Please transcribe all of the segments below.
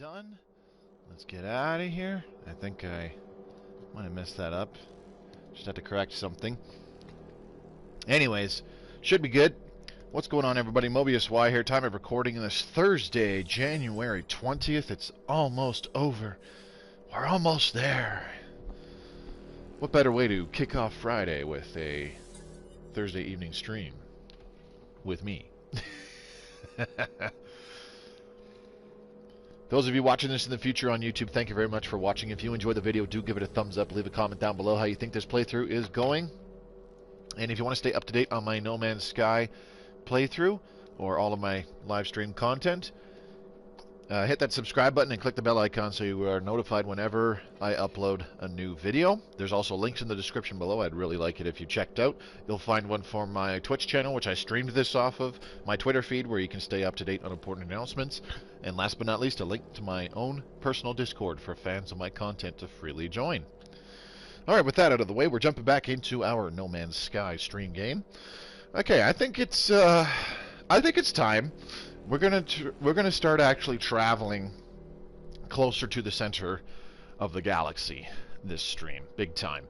done. Let's get out of here. I think I might have messed that up. Just had to correct something. Anyways, should be good. What's going on, everybody? Mobius Y here. Time of recording this Thursday, January 20th. It's almost over. We're almost there. What better way to kick off Friday with a Thursday evening stream with me? Those of you watching this in the future on YouTube, thank you very much for watching. If you enjoyed the video, do give it a thumbs up. Leave a comment down below how you think this playthrough is going. And if you want to stay up to date on my No Man's Sky playthrough or all of my live stream content, hit that subscribe button and click the bell icon so you are notified whenever I upload a new video. There's also links in the description below. I'd really like it if you checked out. You'll find one for my Twitch channel, which I streamed this off of, my Twitter feed, where you can stay up to date on important announcements, and last but not least, a link to my own personal Discord for fans of my content to freely join. Alright, with that out of the way, we're jumping back into our No Man's Sky stream game. Okay, I think it's time. We're gonna start actually traveling closer to the center of the galaxy this stream, big time.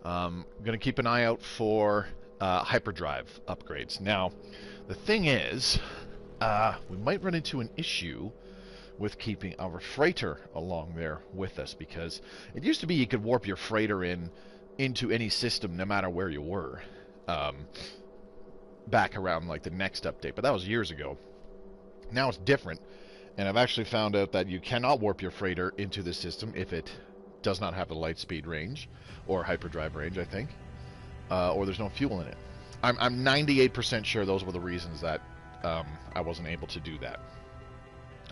Gonna keep an eye out for hyperdrive upgrades. Now, the thing is, we might run into an issue with keeping our freighter along there with us, because it used to be you could warp your freighter into any system no matter where you were, back around like the next update, but that was years ago. Now it's different, and I've actually found out that you cannot warp your freighter into the system if it does not have the light speed range, or hyperdrive range, I think, or there's no fuel in it. I'm 98% sure those were the reasons that I wasn't able to do that.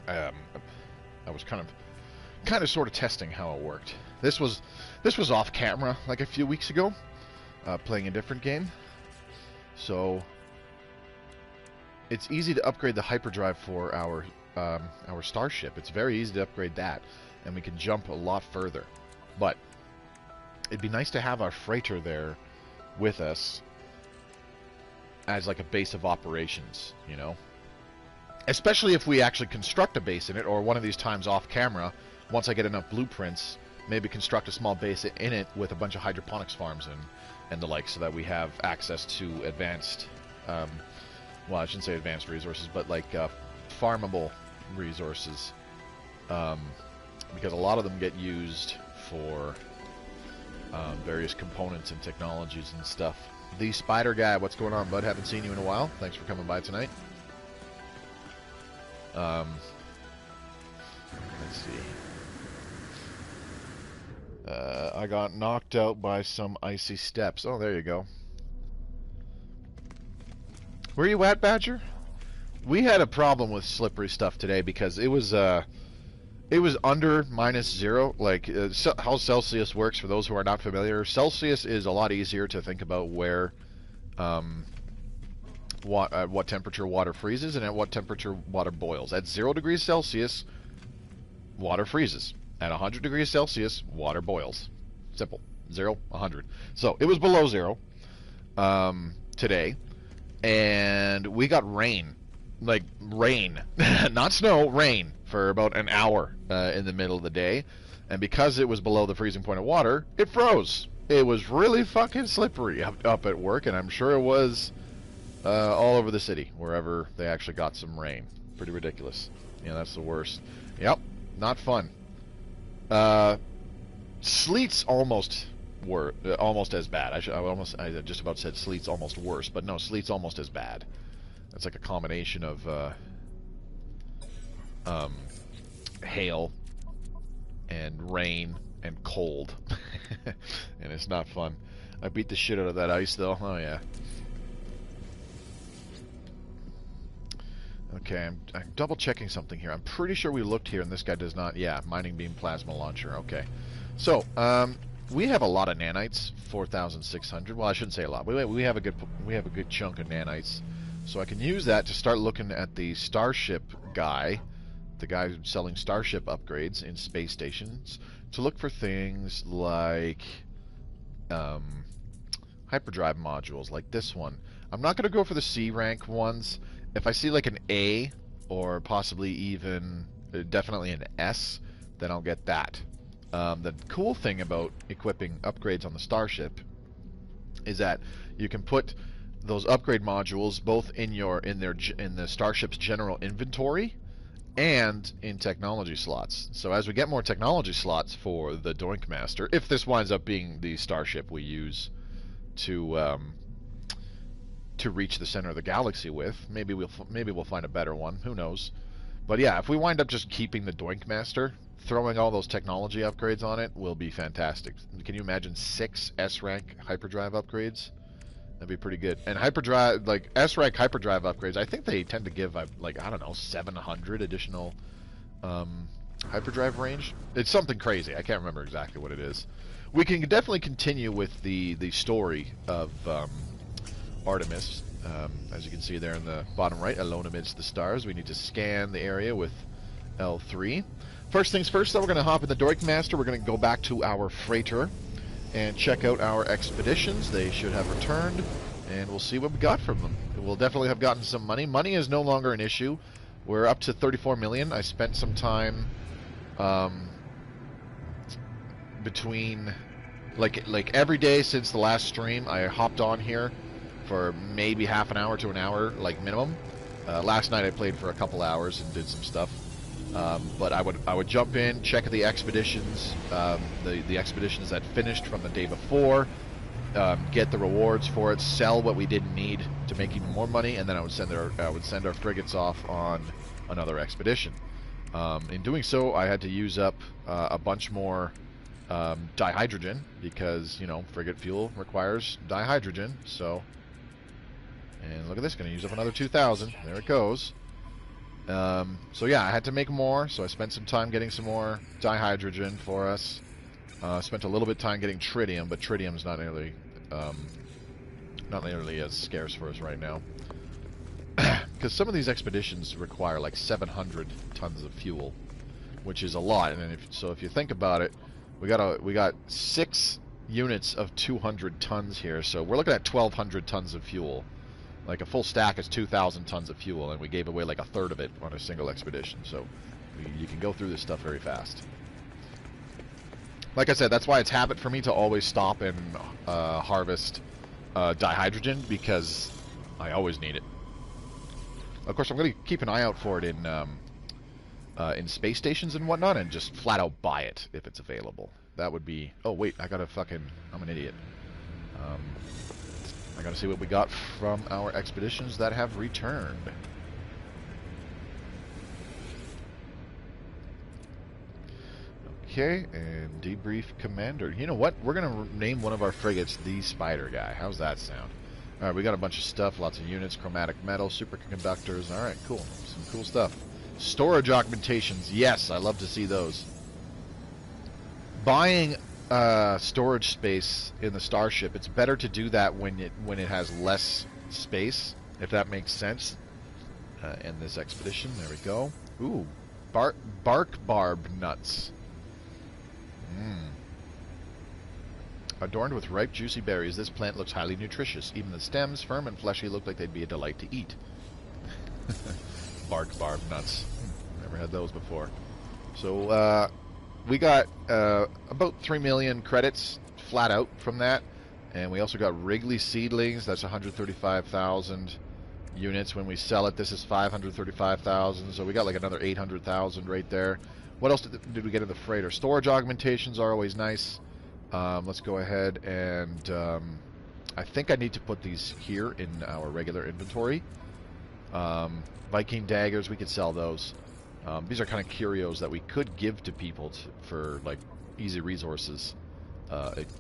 I was kind of sort of testing how it worked. This was off camera like a few weeks ago, playing a different game, so it's easy to upgrade the hyperdrive for our starship. It's very easy to upgrade that, and we can jump a lot further. But it'd be nice to have our freighter there with us as like a base of operations, you know? Especially if we actually construct a base in it, or one of these times off camera, once I get enough blueprints, maybe construct a small base in it with a bunch of hydroponics farms and the like, so that we have access to advanced, well, I shouldn't say advanced resources, but like farmable resources, because a lot of them get used for various components and technologies and stuff. The Spider Guy, what's going on, bud? Haven't seen you in a while. Thanks for coming by tonight. Let's see. I got knocked out by some icy steps. Oh, there you go. Where you at, Badger? We had a problem with slippery stuff today because it was under -0. Like how Celsius works, for those who are not familiar, Celsius is a lot easier to think about where what temperature water freezes and at what temperature water boils. At 0 degrees Celsius, water freezes. At 100 degrees Celsius, water boils. Simple. 0, 100. So it was below 0 today, and we got rain. Like rain. Not snow, rain for about an hour in the middle of the day. And because it was below the freezing point of water, it froze. It was really fucking slippery up at work, and I'm sure it was all over the city, wherever they actually got some rain. Pretty ridiculous. Yeah, that's the worst. Yep, not fun. Sleet's almost as bad. I just about said sleet's almost worse, but no, sleet's almost as bad. It's like a combination of hail and rain and cold, and it's not fun. I beat the shit out of that ice, though. Oh yeah. Okay, I'm double checking something here. I'm pretty sure we looked here, and this guy does not. Yeah, mining beam plasma launcher. Okay, so we have a lot of nanites, 4,600. Well, I shouldn't say a lot. We have a good chunk of nanites, so I can use that to start looking at the starship guy, the guy selling starship upgrades in space stations, to look for things like hyperdrive modules, like this one. I'm not going to go for the C rank ones. If I see like an A, or possibly even definitely an S, then I'll get that. The cool thing about equipping upgrades on the starship is that you can put those upgrade modules both in the starship's general inventory and in technology slots. So as we get more technology slots for the Doink Master, if this winds up being the starship we use to reach the center of the galaxy with, maybe we'll find a better one. Who knows? But yeah, if we wind up just keeping the Doink Master, throwing all those technology upgrades on it will be fantastic. Can you imagine 6 S-rank hyperdrive upgrades? That'd be pretty good. And hyperdrive, like S-rank hyperdrive upgrades, I think they tend to give like, I don't know, 700 additional hyperdrive range. It's something crazy. I can't remember exactly what it is. We can definitely continue with the story of Artemis. As you can see there in the bottom right, alone amidst the stars. We need to scan the area with L3. First things first, though, we're going to hop in the Doink Master. We're going to go back to our freighter and check out our expeditions. They should have returned, and we'll see what we got from them. We'll definitely have gotten some money. Money is no longer an issue. We're up to 34 million. I spent some time between, like every day since the last stream, I hopped on here for maybe half an hour to an hour, like minimum. Last night I played for a couple hours and did some stuff. But I would jump in, check the expeditions, the expeditions that finished from the day before, get the rewards for it, sell what we didn't need to make even more money, and then I would send our frigates off on another expedition. In doing so, I had to use up a bunch more dihydrogen because, you know, frigate fuel requires dihydrogen. So, and look at this, going to use up another 2,000. There it goes. So yeah, I had to make more, so I spent some time getting some more dihydrogen for us. Spent a little bit of time getting tritium, but tritium's not nearly as scarce for us right now. Because some of these expeditions require like 700 tons of fuel, which is a lot. And if you think about it, we got 6 units of 200 tons here, so we're looking at 1,200 tons of fuel. Like a full stack is 2,000 tons of fuel, and we gave away like a third of it on a single expedition. So you can go through this stuff very fast. Like I said, that's why it's habit for me to always stop and harvest dihydrogen, because I always need it. Of course, I'm going to keep an eye out for it in space stations and whatnot, and just flat out buy it if it's available. That would be... Oh wait, I'm an idiot. I gotta see what we got from our expeditions that have returned. Okay, and debrief commander. You know what? We're gonna name one of our frigates the Spider Guy. How's that sound? Alright, we got a bunch of stuff, lots of units, chromatic metal, superconductors. Alright, cool. Some cool stuff. Storage augmentations. Yes, I love to see those. Buying storage space in the starship, it's better to do that when it has less space, if that makes sense. In this expedition, there we go. Ooh, bark barb nuts. Adorned with ripe juicy berries, this plant looks highly nutritious. Even the stems, firm and fleshy, look like they'd be a delight to eat. Bark barb nuts. Never had those before. So we got about 3 million credits flat out from that, and we also got Wrigley seedlings. That's 135,000 units. When we sell it, this is 535,000, so we got like another 800,000 right there. What else did we get in the freighter? Storage augmentations are always nice. Let's go ahead and I think I need to put these here in our regular inventory. Viking daggers, we could sell those. These are kind of curios that we could give to people for like easy resources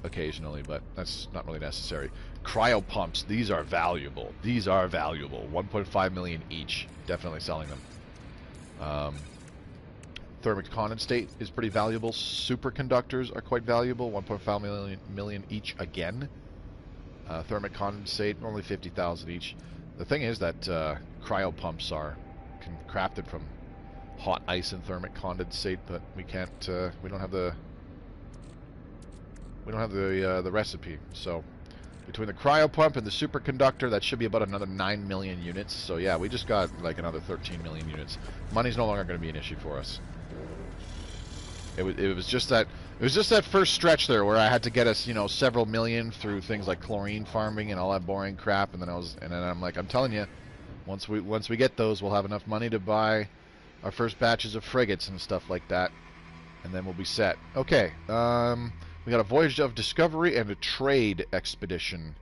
occasionally, but that's not really necessary. Cryo pumps, these are valuable. These are valuable. 1.5 million each. Definitely selling them. Thermic condensate is pretty valuable. Superconductors are quite valuable. 1.5 million each again. Thermic condensate, only 50,000 each. The thing is that cryo pumps are crafted from hot ice and thermic condensate, but we can't. We don't have the recipe. So Between the cryopump and the superconductor, that should be about another 9 million units. So yeah, we just got like another 13 million units. Money's no longer going to be an issue for us. It was just that first stretch there where I had to get us, you know, several million through things like chlorine farming and all that boring crap, and then I'm like, I'm telling you, once we get those, we'll have enough money to buy our first batches of frigates and stuff like that, and then we'll be set. Okay, we got a voyage of discovery and a trade expedition.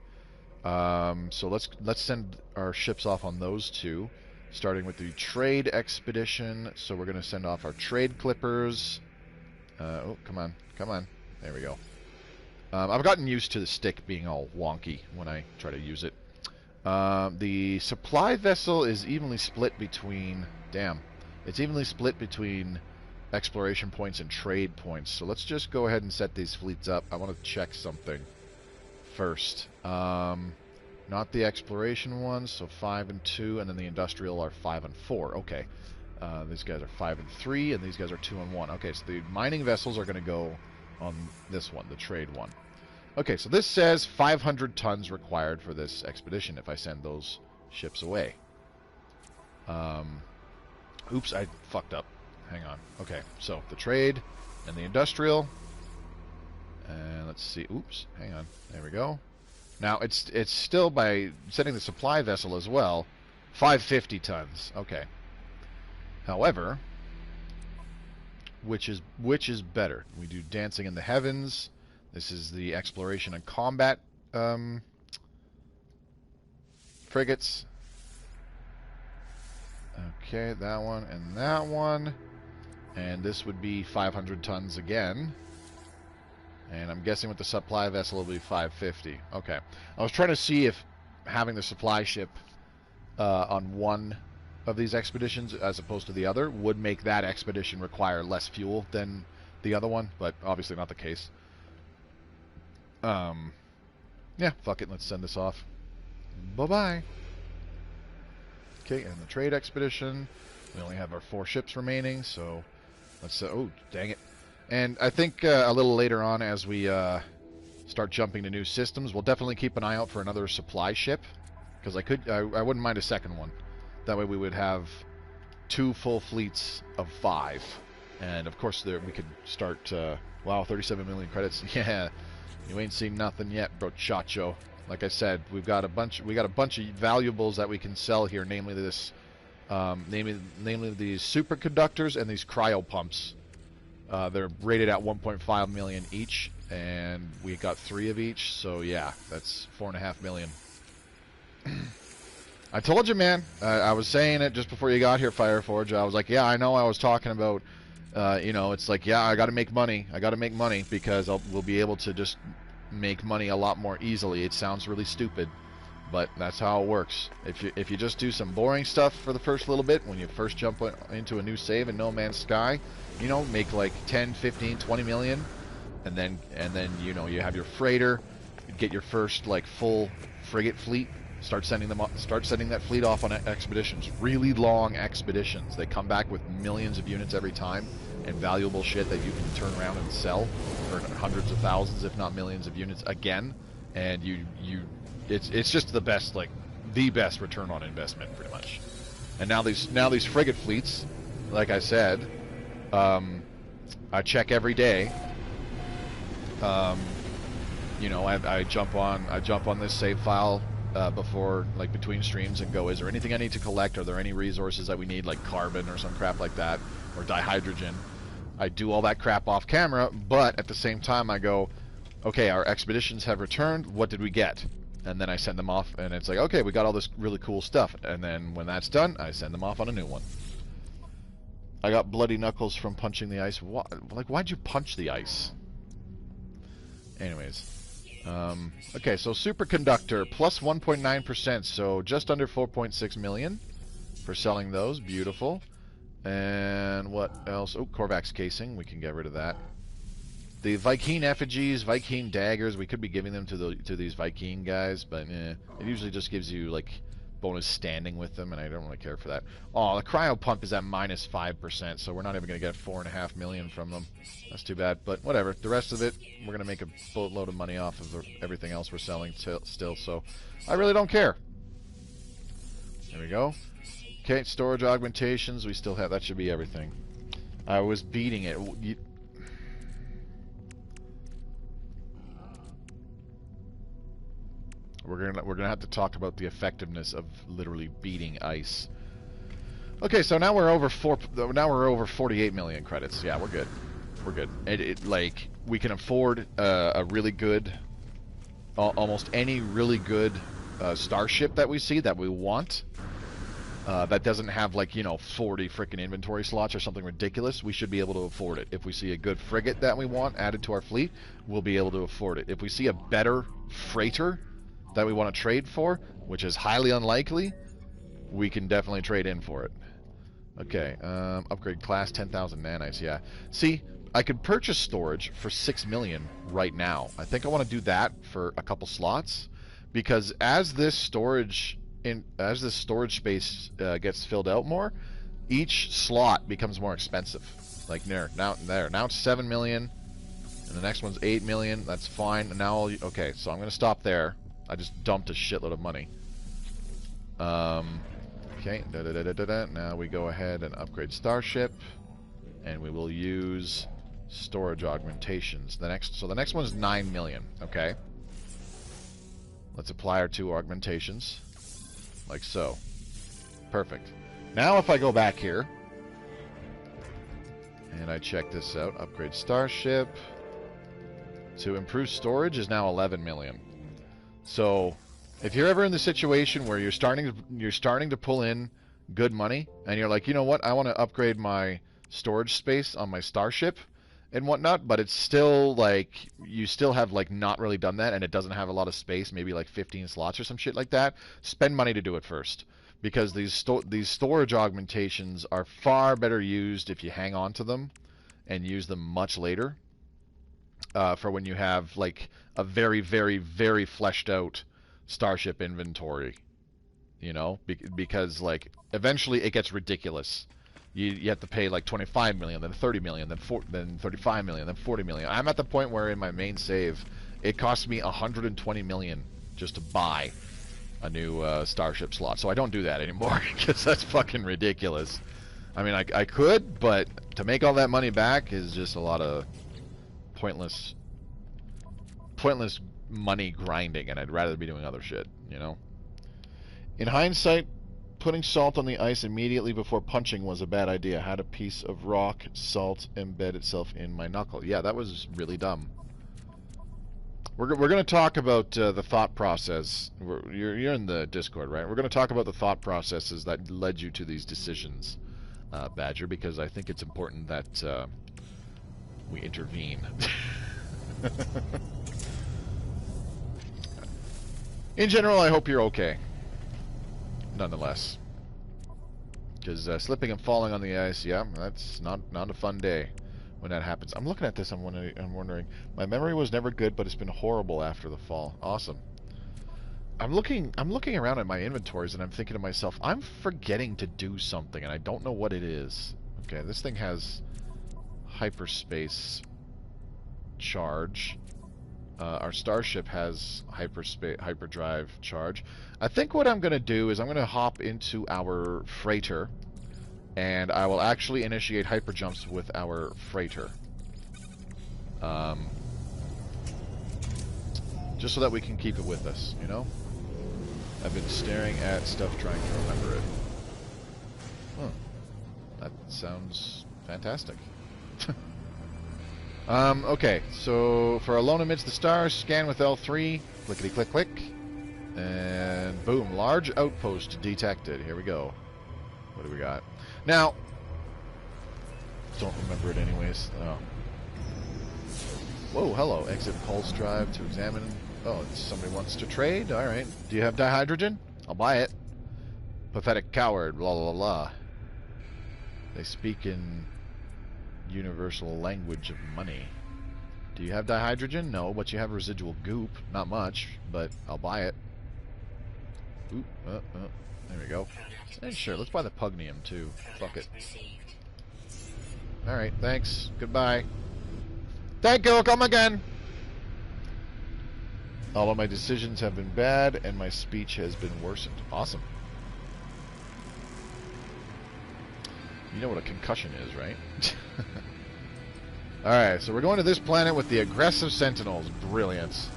So let's send our ships off on those two, starting with the trade expedition. So we're going to send off our trade clippers. Oh, come on. There we go. I've gotten used to the stick being all wonky when I try to use it. The supply vessel is evenly split between... Damn. It's evenly split between exploration points and trade points. So let's just go ahead and set these fleets up. I want to check something first. Not the exploration ones, so 5 and 2, and then the industrial are 5 and 4. Okay. These guys are 5 and 3, and these guys are 2 and 1. Okay, so the mining vessels are going to go on this one, the trade one. Okay, so this says 500 tons required for this expedition if I send those ships away. Oops, I fucked up. Hang on. Okay, so the trade and the industrial. And let's see. Oops, hang on. There we go. Now, it's still, by setting the supply vessel as well, 550 tons. Okay. However, which is better? We do Dancing in the Heavens. This is the exploration and combat frigates. Okay, that one and that one. And this would be 500 tons again. And I'm guessing with the supply vessel it'll be 550. Okay. I was trying to see if having the supply ship on one of these expeditions as opposed to the other would make that expedition require less fuel than the other one, but obviously not the case. Yeah, fuck it, let's send this off. Bye-bye. Okay, and the trade expedition, we only have our 4 ships remaining, so let's oh, dang it. And I think a little later on, as we start jumping to new systems, we'll definitely keep an eye out for another supply ship, because I wouldn't mind a second one. That way we would have 2 full fleets of 5. And of course there we could start, wow, 37 million credits. Yeah, you ain't seen nothing yet, brochacho. Like I said, we got a bunch of valuables that we can sell here, namely this, namely these superconductors and these cryopumps. They're rated at 1.5 million each, and we got 3 of each, so yeah, that's 4.5 million. I told you, man. I was saying it just before you got here, Fireforge. I was like, yeah, I know. I was talking about, you know, it's like, yeah, I got to make money. I got to make money because we'll be able to just make money a lot more easily. It sounds really stupid, but that's how it works. If you just do some boring stuff for the first little bit, when you first jump into a new save in No Man's Sky, you know, make like 10, 15, 20 million, and then you know, you have your freighter, get your first like full frigate fleet. Start sending that fleet off on expeditions, really long expeditions. They come back with millions of units every time, and valuable shit that you can turn around and sell for hundreds of thousands, if not millions of units again. And it's just the best, like the best return on investment, pretty much. And now these frigate fleets, like I said, I check every day. You know, I jump on this save file. Before, like, between streams and go, is there anything I need to collect? Are there any resources that we need, like carbon or some crap like that, or dihydrogen? I do all that crap off camera, but at the same time I go, okay, our expeditions have returned, what did we get? And then I send them off, and it's like, okay, we got all this really cool stuff. And then when that's done, I send them off on a new one. I got bloody knuckles from punching the ice. Why'd you punch the ice? Anyways. Okay, so superconductor plus 1.9%, so just under 4.6 million for selling those. Beautiful. And what else? Oh, Korvax casing. We can get rid of that. The Viking effigies, Viking daggers. We could be giving them to these Viking guys, but it usually just gives you like bonus standing with them, and I don't really care for that. Oh, the cryo pump is at -5%, so we're not even going to get 4.5 million from them. That's too bad, but whatever. The rest of it, we're going to make a boatload of money off of everything else we're selling still, so I really don't care. There we go. Okay, storage augmentations, we still have, that should be everything. I was beating it. We're gonna have to talk about the effectiveness of literally beating ice. Okay, so now we're over 48 million credits. Yeah, we're good. We're good. Like, we can afford a really good, almost any really good starship that we see that we want. That doesn't have, like, you know, 40 freaking inventory slots or something ridiculous. We should be able to afford it. If we see a good frigate that we want added to our fleet, we'll be able to afford it. If we see a better freighter that we want to trade for, which is highly unlikely, we can definitely trade in for it. Okay, upgrade class 10,000 nanites. Yeah. See, I could purchase storage for 6 million right now. I think I want to do that for a couple slots, because as this storage space gets filled out more, each slot becomes more expensive. Like now it's 7 million, and the next one's 8 million. That's fine. And now okay, so I'm gonna stop there. I just dumped a shitload of money. Okay, now we go ahead and upgrade Starship, and we will use storage augmentations. So the next one is 9 million. Okay, let's apply our 2 augmentations, like so. Perfect. Now if I go back here and I check this out, upgrade Starship to improve storage is now 11 million. So, if you're ever in the situation where you're starting to pull in good money, and you're like, you know what, I want to upgrade my storage space on my Starship and whatnot, but it's still like, you still have like not really done that, and it doesn't have a lot of space, maybe like 15 slots or some shit like that, spend money to do it first. Because these storage augmentations are far better used if you hang on to them and use them much later. For when you have like a very, very, very fleshed out starship inventory, you know, because like eventually it gets ridiculous. You have to pay like 25 million, then 30 million, then 35 million, then 40 million. I'm at the point where in my main save, it costs me 120 million just to buy a new starship slot. So I don't do that anymore because that's fucking ridiculous. I mean, I could, but to make all that money back is just a lot of pointless money grinding, and I'd rather be doing other shit, you know? In hindsight, putting salt on the ice immediately before punching was a bad idea. Had a piece of rock salt embed itself in my knuckle. Yeah, that was really dumb. We're going to talk about the thought process. You're in the Discord, right? We're going to talk about the thought processes that led you to these decisions, Badger, because I think it's important that we intervene. In general, I hope you're okay. Nonetheless, because slipping and falling on the ice, yeah, that's not a fun day when that happens. I'm looking at this. I'm wondering. My memory was never good, but it's been horrible after the fall. Awesome. I'm looking around at my inventories, and I'm thinking to myself, I'm forgetting to do something, and I don't know what it is. Okay, this thing has hyperspace charge. Our starship has hyperdrive charge. I think what I'm going to do is I'm going to hop into our freighter, and I will actually initiate hyperjumps with our freighter. Just so that we can keep it with us, you know? I've been staring at stuff trying to remember it. Huh. That sounds fantastic. Okay, so for Alone Amidst the Stars, scan with L3, clickety click click, and boom, large outpost detected. Here we go. What do we got? Now, don't remember it anyways. Oh. Whoa, hello. Exit pulse drive to examine. Oh, somebody wants to trade? Alright. Do you have dihydrogen? I'll buy it. Pathetic coward, blah blah blah. They speak in universal language of money. Do you have dihydrogen? No, but you have residual goop. Not much, but I'll buy it. Ooh, there we go. And sure, let's buy the Pugnium too. Fuck it. Alright, thanks. Goodbye. Thank you, come again! All of my decisions have been bad, and my speech has been worsened. Awesome. You know what a concussion is, right? Alright, so we're going to this planet with the aggressive Sentinels. Brilliant.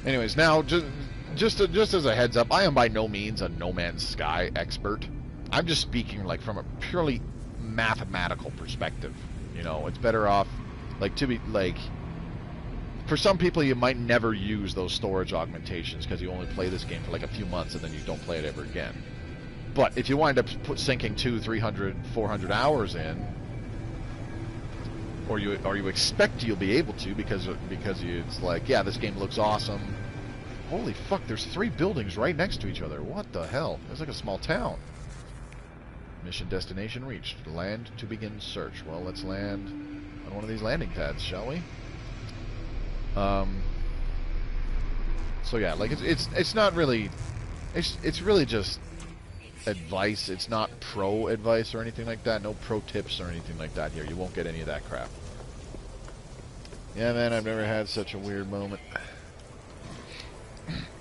Anyways, now, just as a heads up, I am by no means a No Man's Sky expert. I'm just speaking, like, from a purely mathematical perspective. You know, it's better off, like, to be, like... For some people, you might never use those storage augmentations because you only play this game for like a few months and then you don't play it ever again. But if you wind up sinking 200, 300, 400 hours in, or you expect you'll be able to because it's like, yeah, this game looks awesome. Holy fuck, there's 3 buildings right next to each other. What the hell? It's like a small town. Mission destination reached. Land to begin search. Well, let's land on one of these landing pads, shall we? So yeah, like it's not really, it's really just advice. It's not pro advice or anything like that. No pro tips or anything like that here. You won't get any of that crap. Yeah, man, I've never had such a weird moment.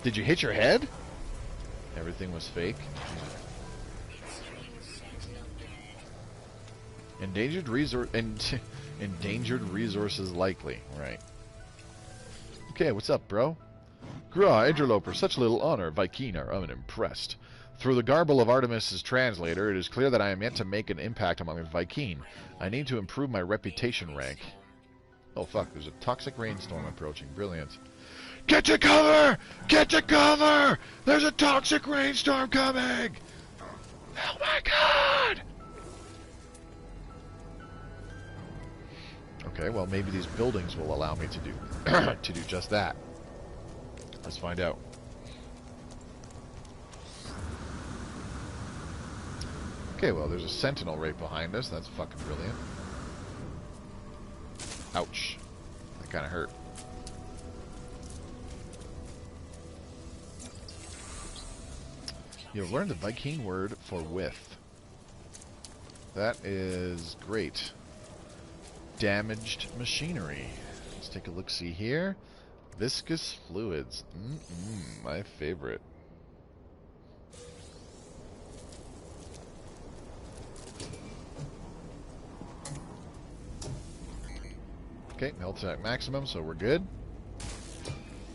Did you hit your head? Everything was fake. Endangered resources likely. Right. Okay, what's up, bro? Gra, interloper, such little honor. Viking are unimpressed. Through the garble of Artemis' translator, it is clear that I am yet to make an impact among the Viking. I need to improve my reputation rank. Oh, fuck, there's a toxic rainstorm approaching. Brilliant. Get to cover! Get to cover! There's a toxic rainstorm coming! Oh, my God! Okay, well, maybe these buildings will allow me to do to do just that. Let's find out. Okay, well, there's a sentinel right behind us. That's fucking brilliant. Ouch. That kind of hurt. You've learned the Viking word for width. That is great. Damaged machinery. Let's take a look-see here. Viscous fluids. My favorite. Okay, health at maximum, so we're good.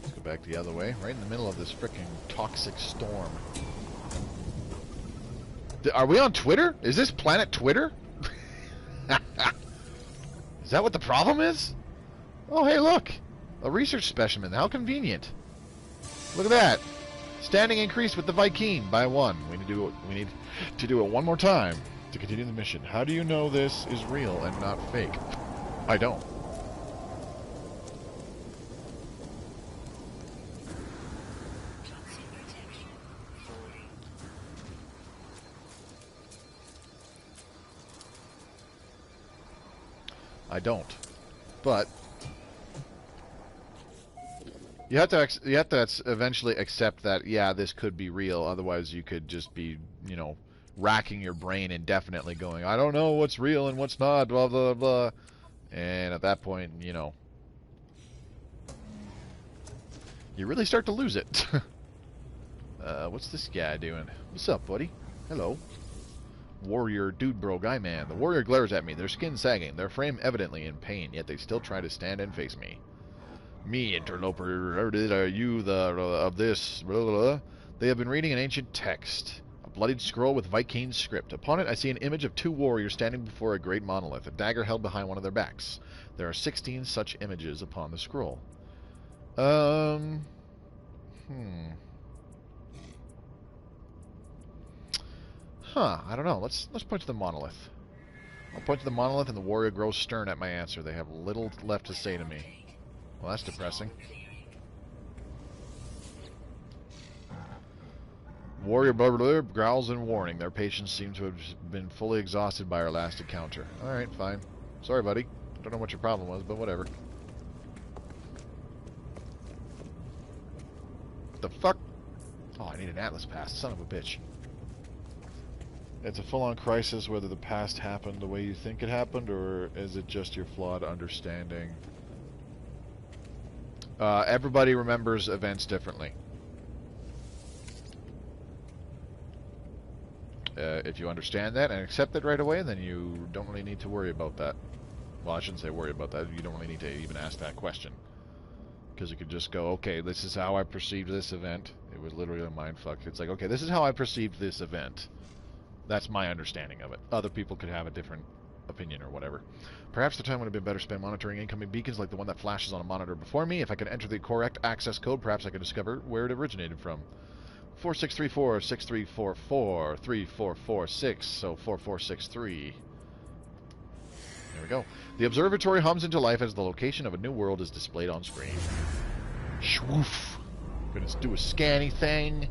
Let's go back the other way. Right in the middle of this frickin' toxic storm. Are we on Twitter? Is this planet Twitter? Is that what the problem is? Oh, hey, look. A research specimen. How convenient. Look at that. Standing increased with the Viking by 1. We need to do it one more time to continue the mission. How do you know this is real and not fake? I don't. I don't. But you have to eventually accept that, yeah, this could be real. Otherwise, you could just be, you know, racking your brain indefinitely going, I don't know what's real and what's not, blah, blah, blah. And at that point, you know, you really start to lose it. What's this guy doing? What's up, buddy? Hello. Warrior, dude, bro, guy, man. The warrior glares at me, their skin sagging, their frame evidently in pain, yet they still try to stand and face me. Me, interloper, are you of this? Blah, blah, blah. They have been reading an ancient text, a bloodied scroll with Viking script. Upon it, I see an image of 2 warriors standing before a great monolith, a dagger held behind one of their backs. There are 16 such images upon the scroll. I don't know. Let's point to the monolith. I'll point to the monolith and the warrior grows stern at my answer. They have little left to say to me. Well, that's depressing. Warrior blah, blah, blah, growls in warning. Their patience seems to have been fully exhausted by our last encounter. Alright, fine. Sorry, buddy. Don't know what your problem was, but whatever. What the fuck? Oh, I I need an Atlas pass. Son of a bitch. It's a full-on crisis whether the past happened the way you think it happened, or is it just your flawed understanding? Everybody remembers events differently. If you understand that and accept it right away, then you don't really need to worry about that. Well, I shouldn't say worry about that. You don't really need to even ask that question. Because you could just go, okay, this is how I perceived this event. It was literally a mindfuck. It's like, okay, this is how I perceived this event. That's my understanding of it. Other people could have a different opinion or whatever. Perhaps the time would have been better spent monitoring incoming beacons like the one that flashes on a monitor before me. If I could enter the correct access code, perhaps I could discover where it originated from. 4634 6344 3446, so 4463. There we go. The observatory hums into life as the location of a new world is displayed on screen. Shwoof. Gonna do a scanny thing.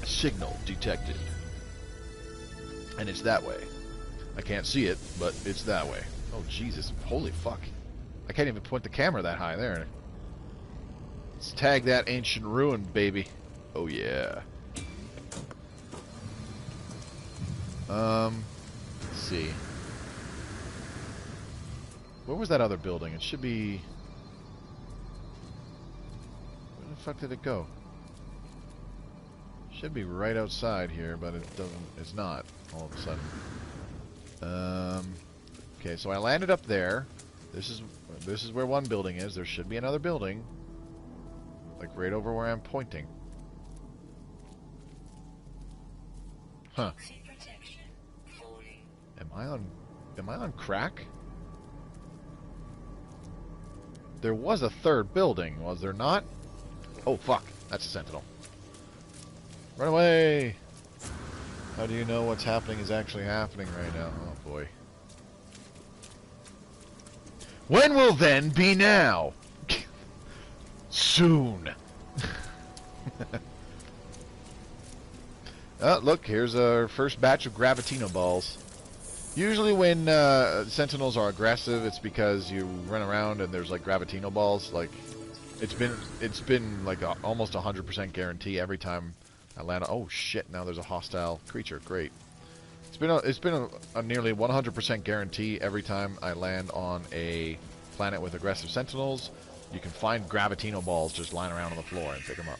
Signal detected. And it's that way. I can't see it, but it's that way. Oh, Jesus. Holy fuck. I can't even point the camera that high there. Let's tag that ancient ruin, baby. Oh, yeah. Let's see. Where was that other building? It should be... Where the fuck did it go? Should be right outside here, but it doesn't... It's not, all of a sudden. Okay, so I landed up there. This is where one building is. There should be another building. Like right over where I'm pointing. Huh. Am I on crack? There was a third building, was there not? Oh fuck, that's a sentinel. Run away! How do you know what's happening is actually happening right now? Oh boy. When will then be now? Soon. Oh, look, here's our first batch of Gravitino balls. Usually when Sentinels are aggressive, it's because you run around and there's like Gravitino balls. Like, it's been like almost 100% guarantee every time I land. Oh shit! Now there's a hostile creature. Great. It's been a nearly 100% guarantee every time I land on a planet with aggressive Sentinels. You can find Gravitino balls just lying around on the floor and pick them up.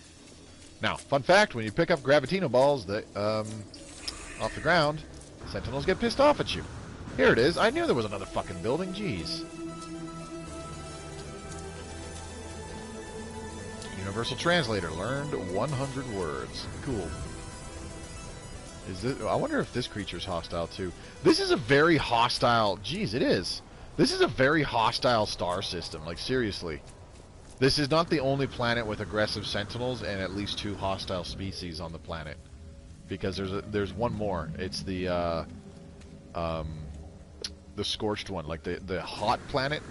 Now, fun fact: when you pick up Gravitino balls that off the ground, Sentinels get pissed off at you. Here it is. I knew there was another fucking building. Jeez. Universal Translator learned 100 words. Cool. Is this? I wonder if this creature's hostile too. This is a very hostile. Jeez, it is. This is a very hostile star system. Like seriously, this is not the only planet with aggressive Sentinels and at least 2 hostile species on the planet. Because there's one more. It's the scorched one, like the hot planet,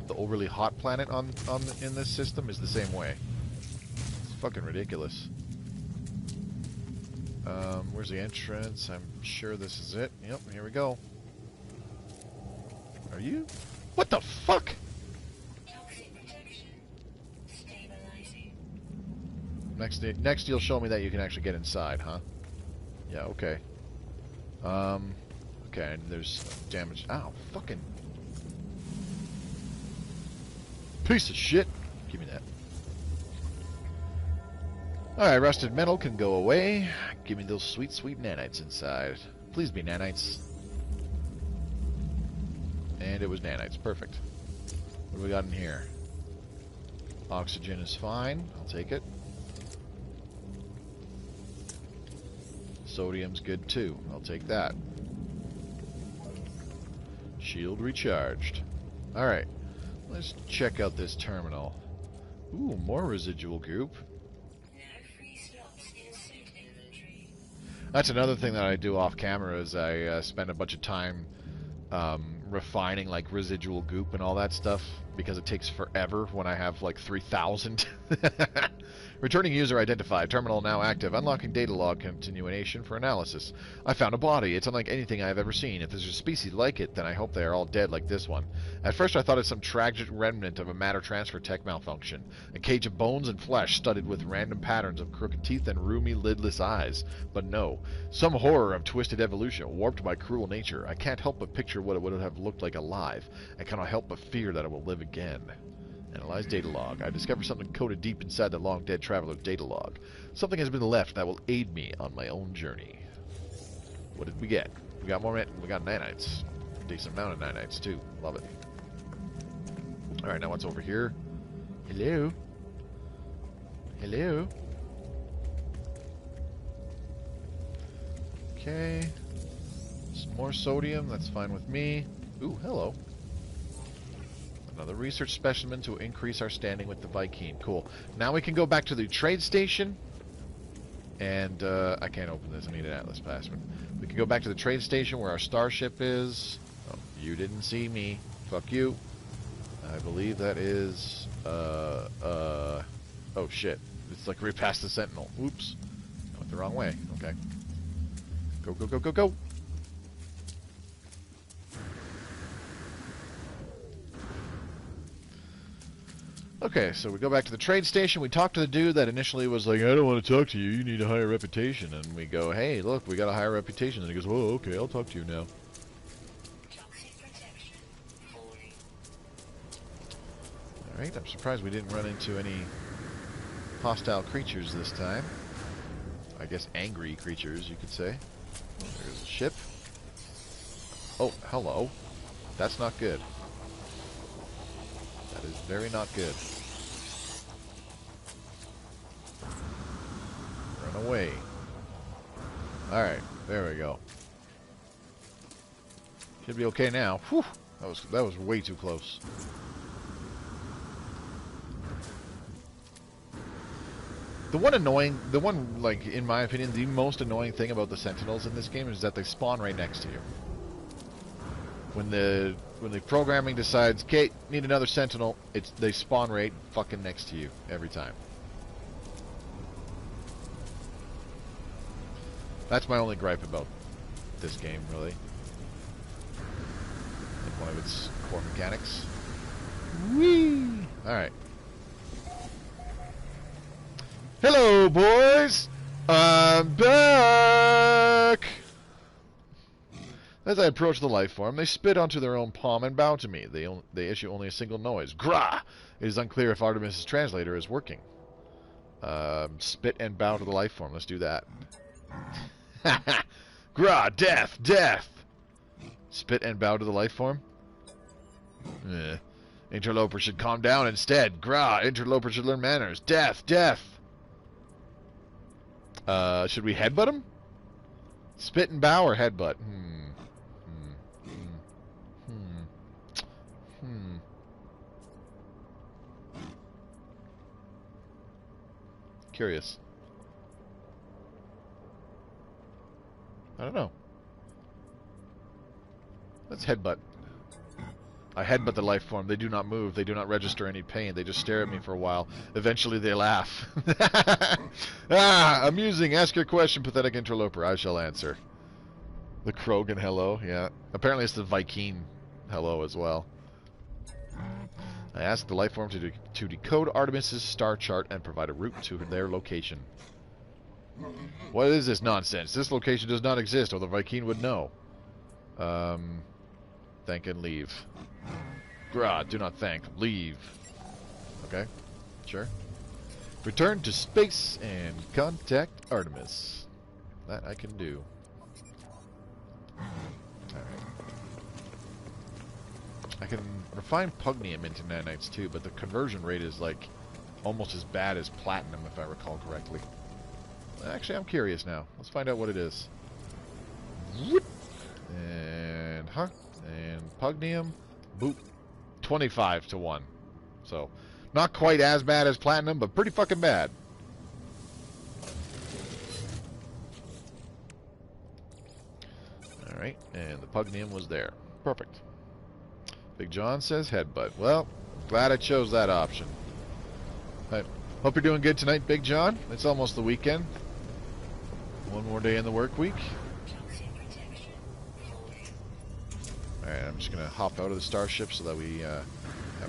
the overly hot planet in this system is the same way. It's fucking ridiculous. Where's the entrance? I'm sure this is it. Yep, here we go. Are you? What the fuck? Next you'll show me that you can actually get inside, huh? Yeah, okay. Okay, and there's damage. Ow, fucking piece of shit. Give me that. Alright, rusted metal can go away. Give me those sweet, sweet nanites inside. Please be nanites. And it was nanites. Perfect. What do we got in here? Oxygen is fine. I'll take it. Sodium's good too. I'll take that. Shield recharged. Alright. Let's check out this terminal. Ooh, more residual goop. That's another thing that I do off camera is I spend a bunch of time refining like residual goop and all that stuff because it takes forever when I have like 3,000. Returning user identified. Terminal now active. Unlocking data log continuation for analysis. I found a body. It's unlike anything I have ever seen. If there's a species like it, then I hope they are all dead like this one. At first I thought it's some tragic remnant of a matter transfer tech malfunction. A cage of bones and flesh studded with random patterns of crooked teeth and roomy lidless eyes. But no. Some horror of twisted evolution, warped by cruel nature. I can't help but picture what it would have looked like alive. I cannot help but fear that it will live again. Analyze data log. I discovered something coded deep inside the long-dead traveler's data log. Something has been left that will aid me on my own journey. What did we get? We got more. We got nanites. Decent amount of nanites too. Love it. All right, now what's over here? Hello. Hello. Okay. Some more sodium. That's fine with me. Ooh, hello. Another research specimen to increase our standing with the Viking. Cool. Now we can go back to the trade station. And, I can't open this. I need an Atlas password. We can go back to the trade station where our starship is. Oh, you didn't see me. Fuck you. I believe that is, oh shit. It's like right past the Sentinel. Oops. I went the wrong way. Okay. Go, go, go, go, go. Okay, so we go back to the trade station. We talk to the dude that initially was like, I don't want to talk to you. You need a higher reputation. And we go, hey, look, we got a higher reputation. And he goes, oh, okay, I'll talk to you now. Alright, I'm surprised we didn't run into any hostile creatures this time. I guess angry creatures, you could say. There's a ship. Oh, hello. That's not good. That is very not good. Run away. Alright, there we go. Should be okay now. Whew! That was way too close. The one, like, in my opinion, the most annoying thing about the Sentinels in this game is that they spawn right next to you. When the programming decides, okay, need another Sentinel, they spawn right fucking next to you every time. That's my only gripe about this game, really. Like one of its core mechanics. Whee! Alright. Hello, boys! I'm back! As I approach the life form, they spit onto their own palm and bow to me. They issue only a single noise. Grah! It is unclear if Artemis' translator is working. Spit and bow to the life form. Let's do that. Grah! Death! Death! Spit and bow to the life form? Interloper should calm down instead. Grah! Interloper should learn manners. Death! Death! Should we headbutt him? Spit and bow or headbutt? Curious. I don't know. Let's headbutt. I headbutt the life form. They do not move. They do not register any pain. They just stare at me for a while. Eventually they laugh. Ah, amusing. Ask your question, pathetic interloper. I shall answer. The Krogan hello, yeah. Apparently it's the Viking hello as well. I asked the life form to decode Artemis' star chart and provide a route to their location. What is this nonsense? This location does not exist, or the Viking would know. Thank and leave. Grah, do not thank. Leave. Okay, sure. Return to space and contact Artemis. That I can do. Alright. I can refine pugnium into nanites too, but the conversion rate is like almost as bad as platinum if I recall correctly. Actually, I'm curious now. Let's find out what it is. And pugnium. Boop. 25 to 1. So, not quite as bad as platinum, but pretty fucking bad. Alright, and the pugnium was there. Perfect. Big John says headbutt. Well, Glad I chose that option. But hope you're doing good tonight, Big John. It's almost the weekend. One more day in the work week. Alright, I'm just going to hop out of the starship so that we have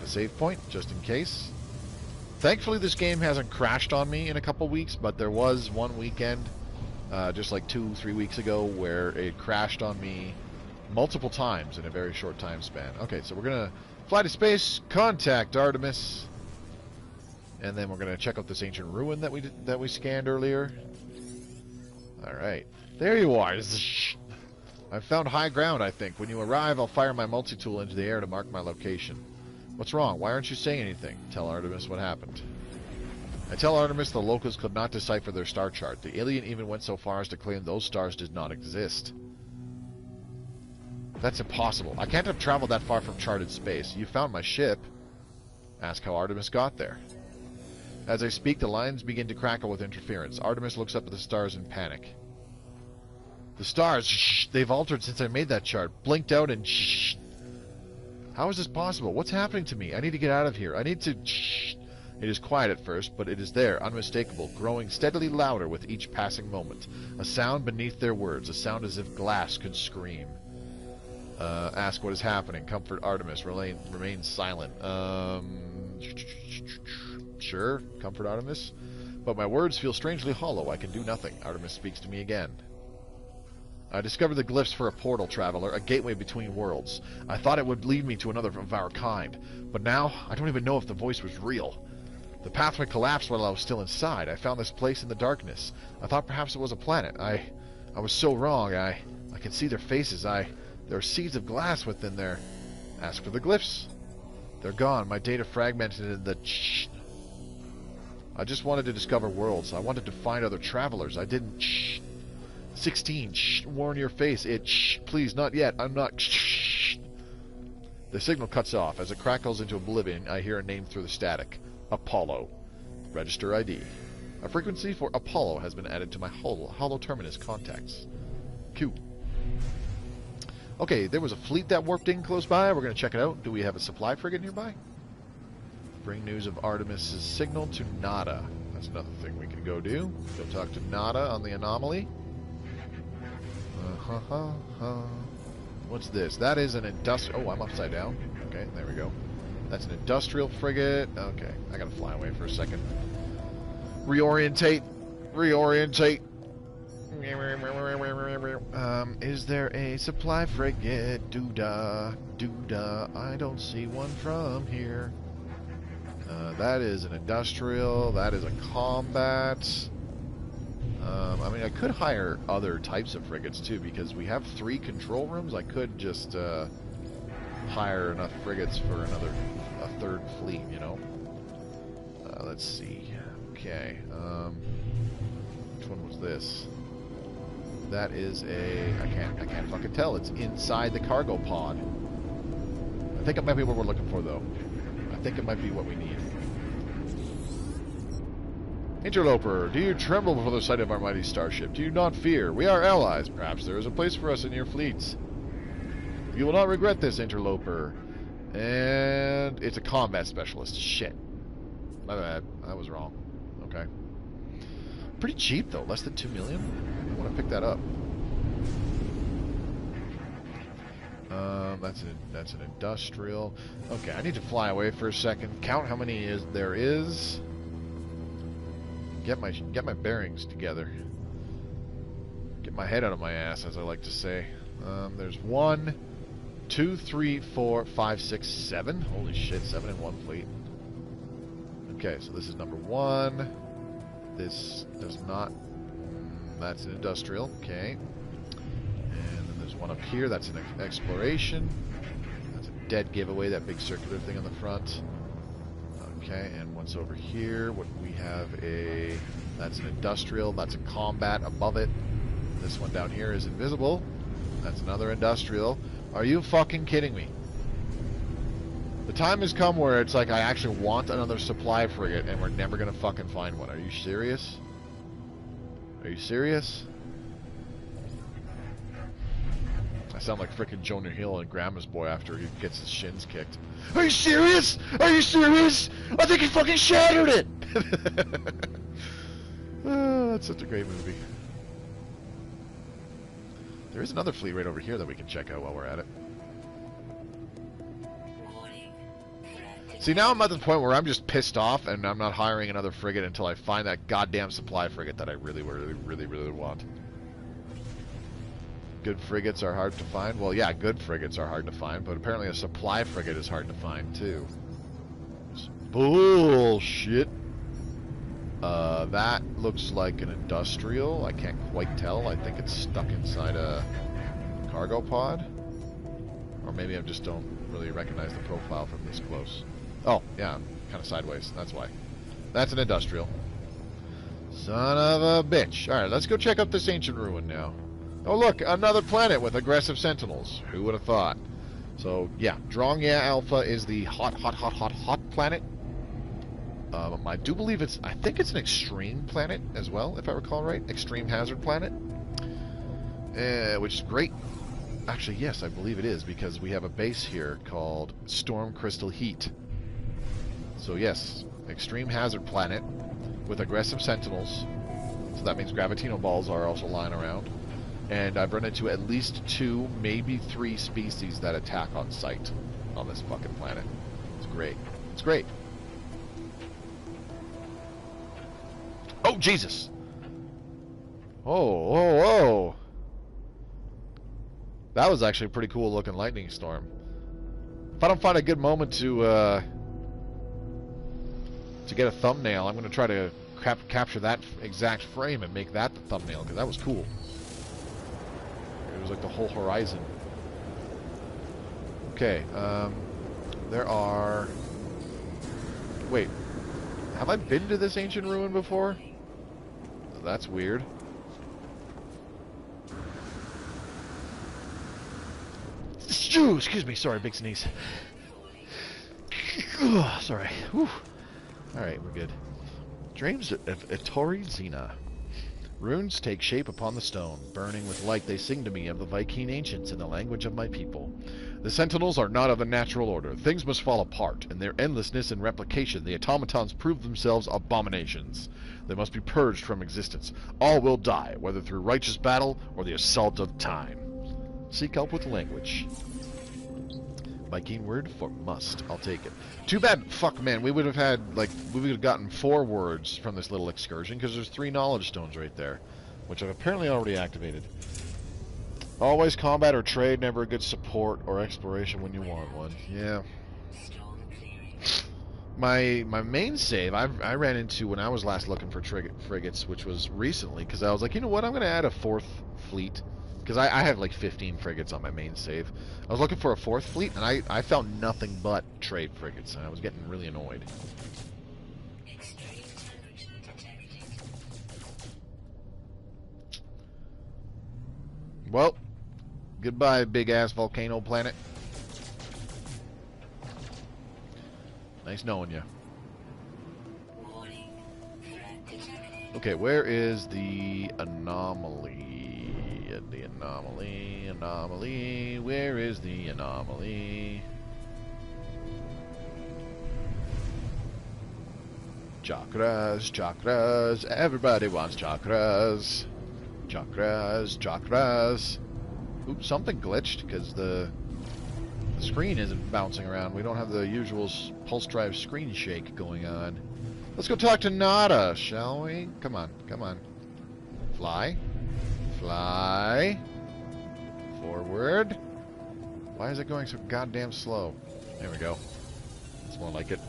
a save point, just in case. Thankfully, this game hasn't crashed on me in a couple weeks, but there was one weekend, just like 2-3 weeks ago, where it crashed on me multiple times in a very short time span. Okay, so we're going to fly to space, contact Artemis, and then we're going to check out this ancient ruin that we scanned earlier. Alright, there you are. I've found high ground, I think. When you arrive, I'll fire my multi-tool into the air to mark my location. What's wrong? Why aren't you saying anything? Tell Artemis what happened. I tell Artemis the locals could not decipher their star chart. The alien even went so far as to claim those stars did not exist. That's impossible. I can't have traveled that far from charted space. You found my ship. Ask how Artemis got there. As I speak, the lines begin to crackle with interference. Artemis looks up at the stars in panic. The stars, shh, they've altered since I made that chart. Blinked out and shh. How is this possible? What's happening to me? I need to get out of here. I need to shh. It is quiet at first, but it is there, unmistakable, growing steadily louder with each passing moment. A sound beneath their words, a sound as if glass could scream. Ask what is happening. Comfort Artemis. Remain silent. Sure, comfort Artemis. But my words feel strangely hollow. I can do nothing. Artemis speaks to me again. I discovered the glyphs for a portal, traveler, a gateway between worlds. I thought it would lead me to another of our kind. But now, I don't even know if the voice was real. The pathway collapsed while I was still inside. I found this place in the darkness. I thought perhaps it was a planet. I was so wrong. I can see their faces. There are seeds of glass within there. Ask for the glyphs. They're gone. My data fragmented in the... I just wanted to discover worlds. I wanted to find other travelers. I didn't... 16. Warn your face. Please, not yet. I'm not... The signal cuts off. As it crackles into oblivion, I hear a name through the static. Apollo. Register ID. A frequency for Apollo has been added to my Holo Terminus contacts. Q. Okay, there was a fleet that warped in close by. We're going to check it out. Do we have a supply frigate nearby? Bring news of Artemis' signal to Nada. That's another thing we can go do. Go talk to Nada on the anomaly. What's this? That is an industrial... Oh, I'm upside down. Okay, there we go. That's an industrial frigate. Okay, I gotta fly away for a second. Reorientate. Reorientate. Is there a supply frigate? Doodah. Doodah. I don't see one from here. That is an industrial. That is a combat. I mean, I could hire other types of frigates too, because we have 3 control rooms. I could just hire enough frigates for a third fleet, you know. Let's see. Okay. Which one was this? That is a... I can't fucking tell. It's inside the cargo pod. I think it might be what we're looking for, though. I think it might be what we need. Interloper, do you tremble before the sight of our mighty starship? Do you not fear? We are allies. Perhaps there is a place for us in your fleets. You will not regret this, interloper. And it's a combat specialist. Shit. My bad. I was wrong. Okay. Pretty cheap, though. Less than 2 million? I want to pick that up. That's an industrial. Okay, I need to fly away for a second. Count how many there is. Get my bearings together. Get my head out of my ass, as I like to say. There's 1, 2, 3, 4, 5, 6, 7. Holy shit, 7 in one fleet. Okay, so this is number 1. This does not... That's an industrial. Okay. And then there's one up here. That's an exploration. That's a dead giveaway, that big circular thing on the front. Okay, and what's over here? What we have a... That's an industrial. That's a combat above it. This one down here is invisible. That's another industrial. Are you fucking kidding me? The time has come where it's like I actually want another supply frigate and we're never gonna fucking find one. Are you serious? Are you serious? I sound like frickin' Jonah Hill and Grandma's Boy after he gets his shins kicked. Are you serious? Are you serious? I think he fucking shattered it! Oh, that's such a great movie. There is another fleet right over here that we can check out while we're at it. See, now I'm at the point where I'm just pissed off and I'm not hiring another frigate until I find that goddamn supply frigate that I really want. Good frigates are hard to find. Well, yeah, good frigates are hard to find, but apparently a supply frigate is hard to find, too. It's bullshit. That looks like an industrial. I can't quite tell. I think it's stuck inside a cargo pod. Or maybe I just don't really recognize the profile from this close. Oh, yeah, kind of sideways. That's why. That's an industrial. Son of a bitch. Alright, let's go check out this ancient ruin now. Oh, look, another planet with aggressive sentinels. Who would have thought? So, yeah, Drongya Alpha is the hot planet. I do believe I think it's an extreme planet as well, if I recall right. Extreme hazard planet. Which is great. Actually, yes, I believe it is, because we have a base here called Storm Crystal Heat. So, yes, extreme hazard planet with aggressive sentinels. So that means Gravitino balls are also lying around. And I've run into at least 2, maybe 3 species that attack on sight on this fucking planet. It's great. It's great. Oh, Jesus! Oh. That was actually a pretty cool looking lightning storm. If I don't find a good moment to get a thumbnail, I'm going to try to capture that exact frame and make that the thumbnail, because that was cool. It was like the whole horizon. Okay, there are... Wait, have I been to this ancient ruin before? That's weird. Excuse me, sorry, big sneeze. Sorry. Alright, we're good. Dreams of Etori Xena. Runes take shape upon the stone. Burning with light, they sing to me of the Viking ancients in the language of my people. The sentinels are not of a natural order. Things must fall apart. In their endlessness and replication, the automatons prove themselves abominations. They must be purged from existence. All will die, whether through righteous battle or the assault of time. Seek help with language. Viking word for must. I'll take it. Too bad, fuck man, we would have had, like, we would have gotten 4 words from this little excursion, because there's 3 knowledge stones right there, which I've apparently already activated. Always combat or trade, never a good support or exploration when you want one. Yeah. My main save, I ran into when I was last looking for frigates, which was recently, because I was like, you know what, I'm going to add a 4th fleet. Because I have like 15 frigates on my main save. I was looking for a 4th fleet, and I found nothing but trade frigates, and I was getting really annoyed. Well, goodbye, big-ass volcano planet. Nice knowing you. Okay, where is the anomaly? The anomaly, where is the anomaly? Chakras, everybody wants chakras. Chakras. Oops, something glitched, because the screen isn't bouncing around. We don't have the usual pulse drive screen shake going on. Let's go talk to Nada, shall we? Come on. Fly. Forward. Why is it going so goddamn slow? There we go. It's more like it.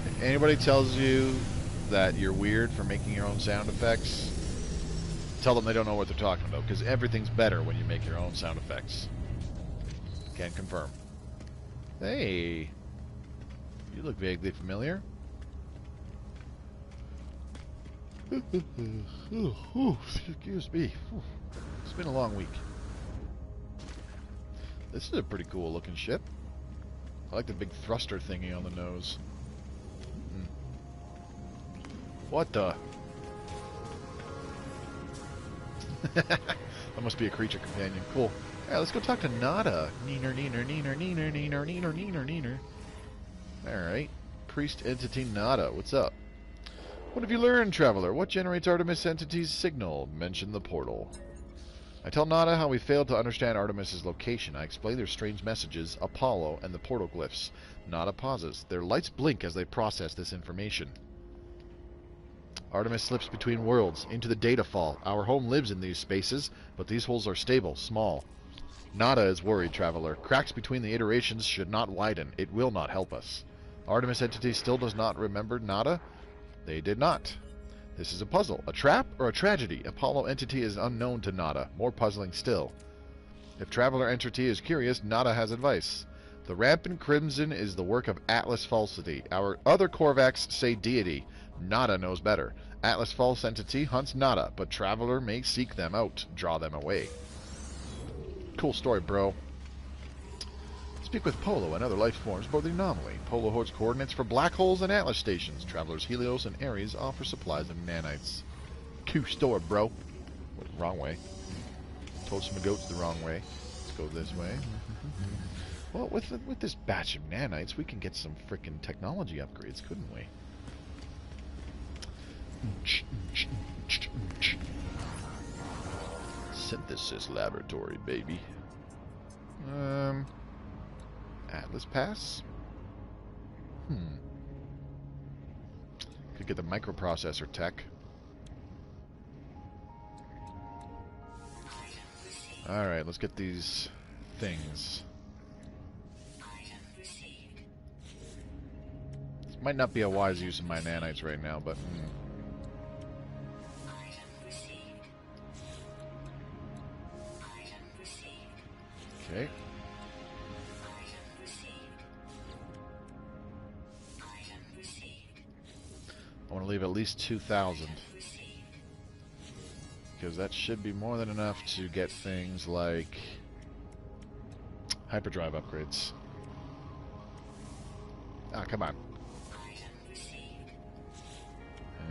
If anybody tells you that you're weird for making your own sound effects, tell them they don't know what they're talking about, because everything's better when you make your own sound effects. Can confirm. Hey, you look vaguely familiar. Excuse me. It's been a long week. This is a pretty cool looking ship. I like the big thruster thingy on the nose. What the? That must be a creature companion. Cool. Alright, let's go talk to Nada. Neener, neener, neener, neener, neener, neener, neener, neener. Alright. Priest entity Nada. What's up? What have you learned, Traveler? What generates Artemis entity's signal? Mention the portal. I tell Nada how we failed to understand Artemis's location. I explain their strange messages, Apollo, and the portal glyphs. Nada pauses. Their lights blink as they process this information. Artemis slips between worlds, into the data fall. Our home lives in these spaces, but these holes are stable, small. Nada is worried, Traveler. Cracks between the iterations should not widen. It will not help us. Artemis entity still does not remember Nada? They did not. This is a puzzle. A trap or a tragedy? Apollo entity is unknown to Nada. More puzzling still. If Traveler entity is curious, Nada has advice. The rampant crimson is the work of Atlas falsity. Our other Korvax say deity. Nada knows better. Atlas false entity hunts Nada, but Traveler may seek them out, draw them away. Cool story, bro. Speak with Polo and other life forms aboard the anomaly. Polo holds coordinates for black holes and Atlas stations. Travelers Helios and Ares offer supplies of nanites. Cool story, bro. Wrong way. Told some goats the wrong way. Let's go this way. Well, with this batch of nanites, we can get some frickin' technology upgrades, couldn't we? Synthesis laboratory, baby. Atlas Pass? Could get the microprocessor tech. Alright, let's get these things. This might not be a wise use of my nanites right now, but... Okay. I want to leave at least 2,000. Because that should be more than enough to get things like hyperdrive upgrades. Ah, come on.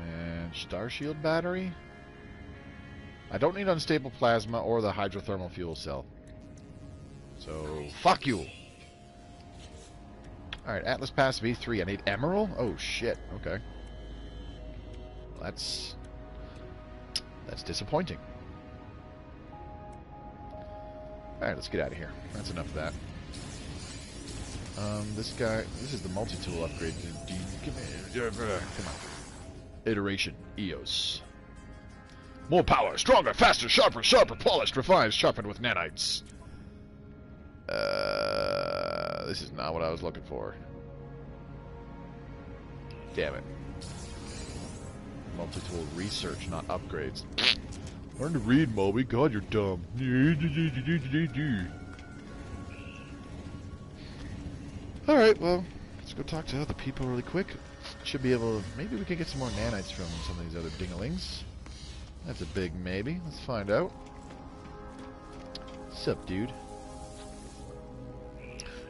And Star Shield battery? I don't need unstable plasma or the hydrothermal fuel cell. So, fuck you! Alright, Atlas Pass V3. I need Emerald? Oh, shit. Okay. That's disappointing. Alright, let's get out of here. That's enough of that. This guy... This is the multi-tool upgrade. Come on. Iteration. EOS. More power. Stronger, faster, sharper, polished, refined, sharpened with nanites. This is not what I was looking for. Damn it. Multi-tool research, not upgrades. Learn to read, Moby. God, you're dumb. Alright, well, let's go talk to other people really quick. Should be able to... Maybe we can get some more nanites from some of these other dinglings. That's a big maybe. Let's find out. What's up, dude?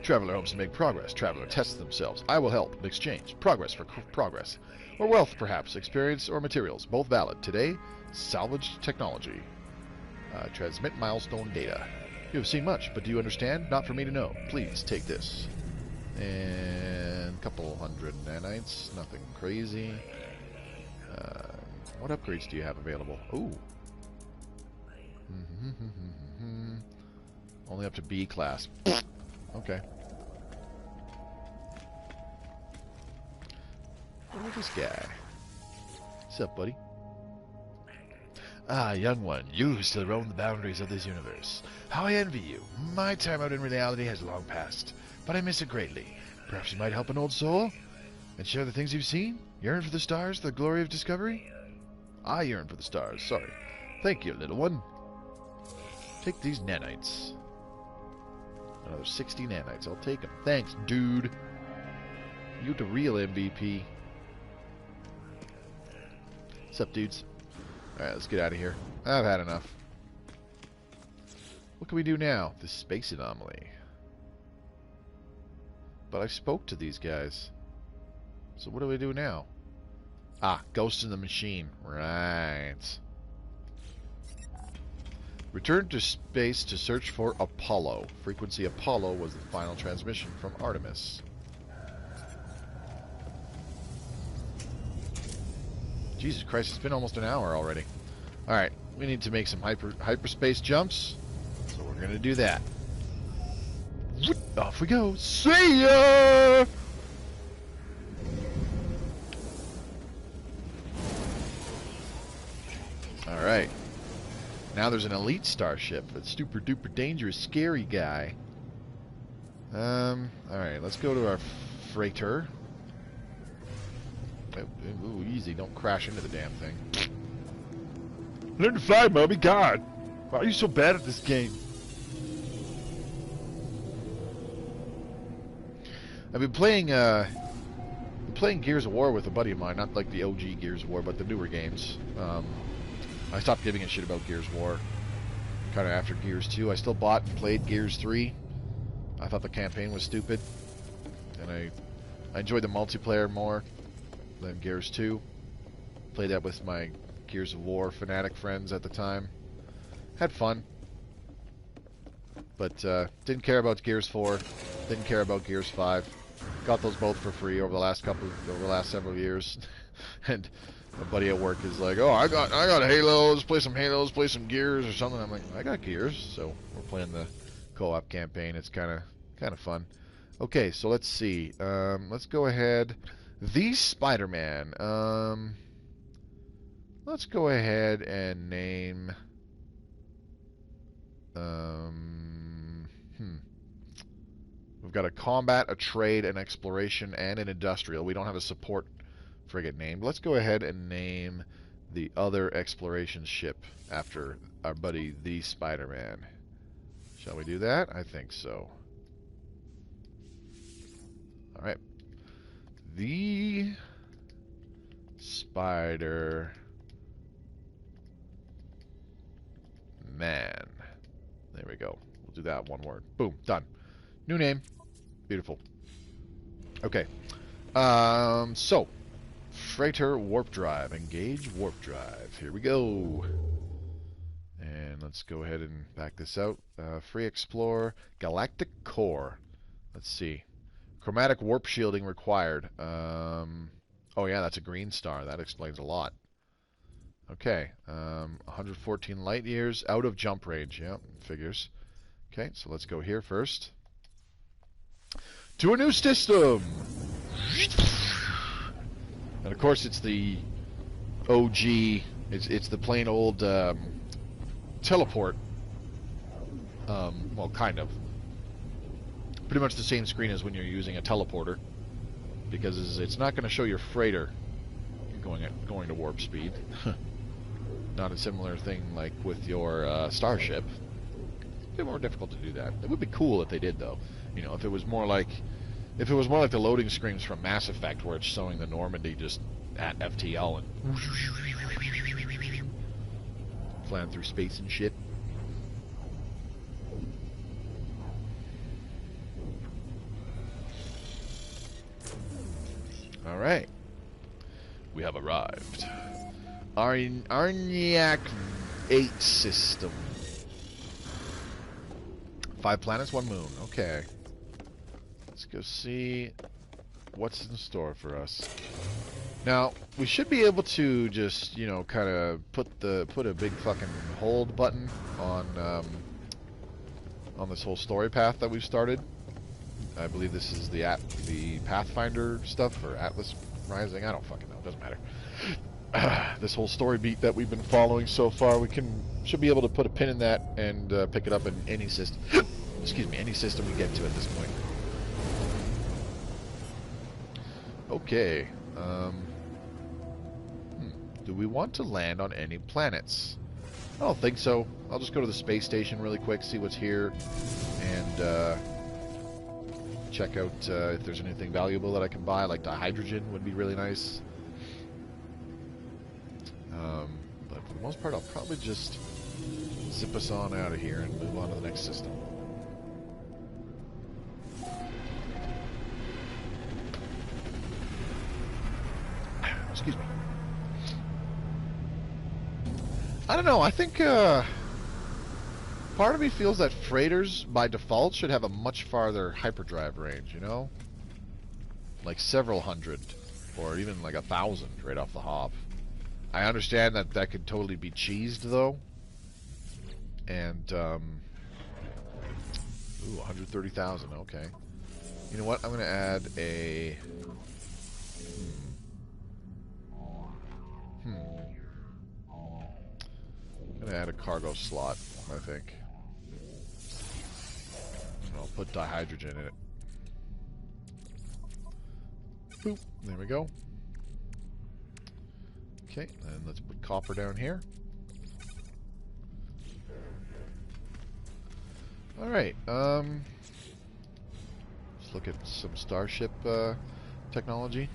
Traveler hopes to make progress. Traveler tests themselves. I will help. Exchange. Progress for progress. Or wealth, perhaps. Experience or materials. Both valid. Today, salvaged technology. Transmit milestone data. You have seen much, but do you understand? Not for me to know. Please, take this. And a couple hundred nanites. Nothing crazy. What upgrades do you have available? Ooh. Only up to B class. Okay. What about this guy? What's up, buddy? Ah, young one, you who still roam the boundaries of this universe. How I envy you. My time out in reality has long passed, but I miss it greatly. Perhaps you might help an old soul? And share the things you've seen? Yearn for the stars, the glory of discovery? I yearn for the stars, sorry. Thank you, little one. Take these nanites. Another 60 nanites. I'll take them. Thanks, dude. You the real MVP. What's up, dudes? Alright, let's get out of here. I've had enough. What can we do now? This space anomaly. But I spoke to these guys. So what do we do now? Ah, Ghost in the Machine. Right. Return to space to search for Apollo. Frequency Apollo was the final transmission from Artemis. Jesus Christ, it's been almost an hour already. Alright, we need to make some hyperspace jumps. So we're going to do that. Off we go. See ya! Alright. Now there's an elite starship. A super duper dangerous, scary guy. Alright, let's go to our freighter. Ooh, easy. Don't crash into the damn thing. Learn to fly, Moby. God! Why are you so bad at this game? I've been playing Gears of War with a buddy of mine, not like the OG Gears of War, but the newer games. I stopped giving a shit about Gears of War kind of after Gears 2. I still bought and played Gears 3. I thought the campaign was stupid, and I enjoyed the multiplayer more than Gears 2. Played that with my Gears of War fanatic friends at the time. Had fun, but didn't care about Gears 4. Didn't care about Gears 5. Got those both for free over the last several years. And a buddy at work is like, "Oh, I got Halos. Play some Halos. Play some Gears or something." I'm like, "I got Gears." So we're playing the co-op campaign. It's kind of fun. Okay, so let's see. Let's go ahead. The Spider-Man. Let's go ahead and name. We've got a combat, a trade, an exploration, and an industrial. We don't have a support frigate named. Let's go ahead and name the other exploration ship after our buddy, the Spider-Man. Shall we do that? I think so. Alright. The Spider-Man. There we go. We'll do that one word. Boom. Done. New name. Beautiful. Okay. So, freighter warp drive. Engage warp drive. Here we go. And let's go ahead and back this out. Free Explorer. Galactic Core. Let's see. Chromatic warp shielding required. Oh yeah, that's a green star. That explains a lot. Okay. 114 light years. Out of jump range. Yep, figures. Okay, so let's go here first. To a new system! And of course it's the OG, it's the plain old teleport. Well, kind of. Pretty much the same screen as when you're using a teleporter. Because it's not going to show your freighter going to warp speed. Not a similar thing like with your starship. A bit more difficult to do that. It would be cool if they did, though. You know, if it was more like the loading screens from Mass Effect, where it's showing the Normandy just at FTL and flying through space and shit. All right, we have arrived. Arniac 8 system. 5 planets, 1 moon. Okay. Let's go see what's in store for us. Now, we should be able to just, you know, kind of put a big fucking hold button on this whole story path that we've started. I believe this is the Pathfinder stuff, or Atlas Rising. I don't fucking know. It doesn't matter. This whole story beat that we've been following so far, should be able to put a pin in that and pick it up in any system. Excuse me, any system we get to at this point. Okay. Do we want to land on any planets? I don't think so. I'll just go to the space station really quick, see what's here, and check out if there's anything valuable that I can buy. Like the hydrogen would be really nice. But for the most part, I'll probably just zip us on out of here and move on to the next system. Excuse me. I don't know. I think part of me feels that freighters, by default, should have a much farther hyperdrive range, you know? Like several hundred, or even like 1,000 right off the hop. I understand that that could totally be cheesed, though. And, ooh, 130,000, okay. You know what? I'm going to add a... I'm going to add a cargo slot, I think. I'll put dihydrogen in it. Boop. There we go. Okay, and let's put copper down here. Alright, let's look at some Starship technology.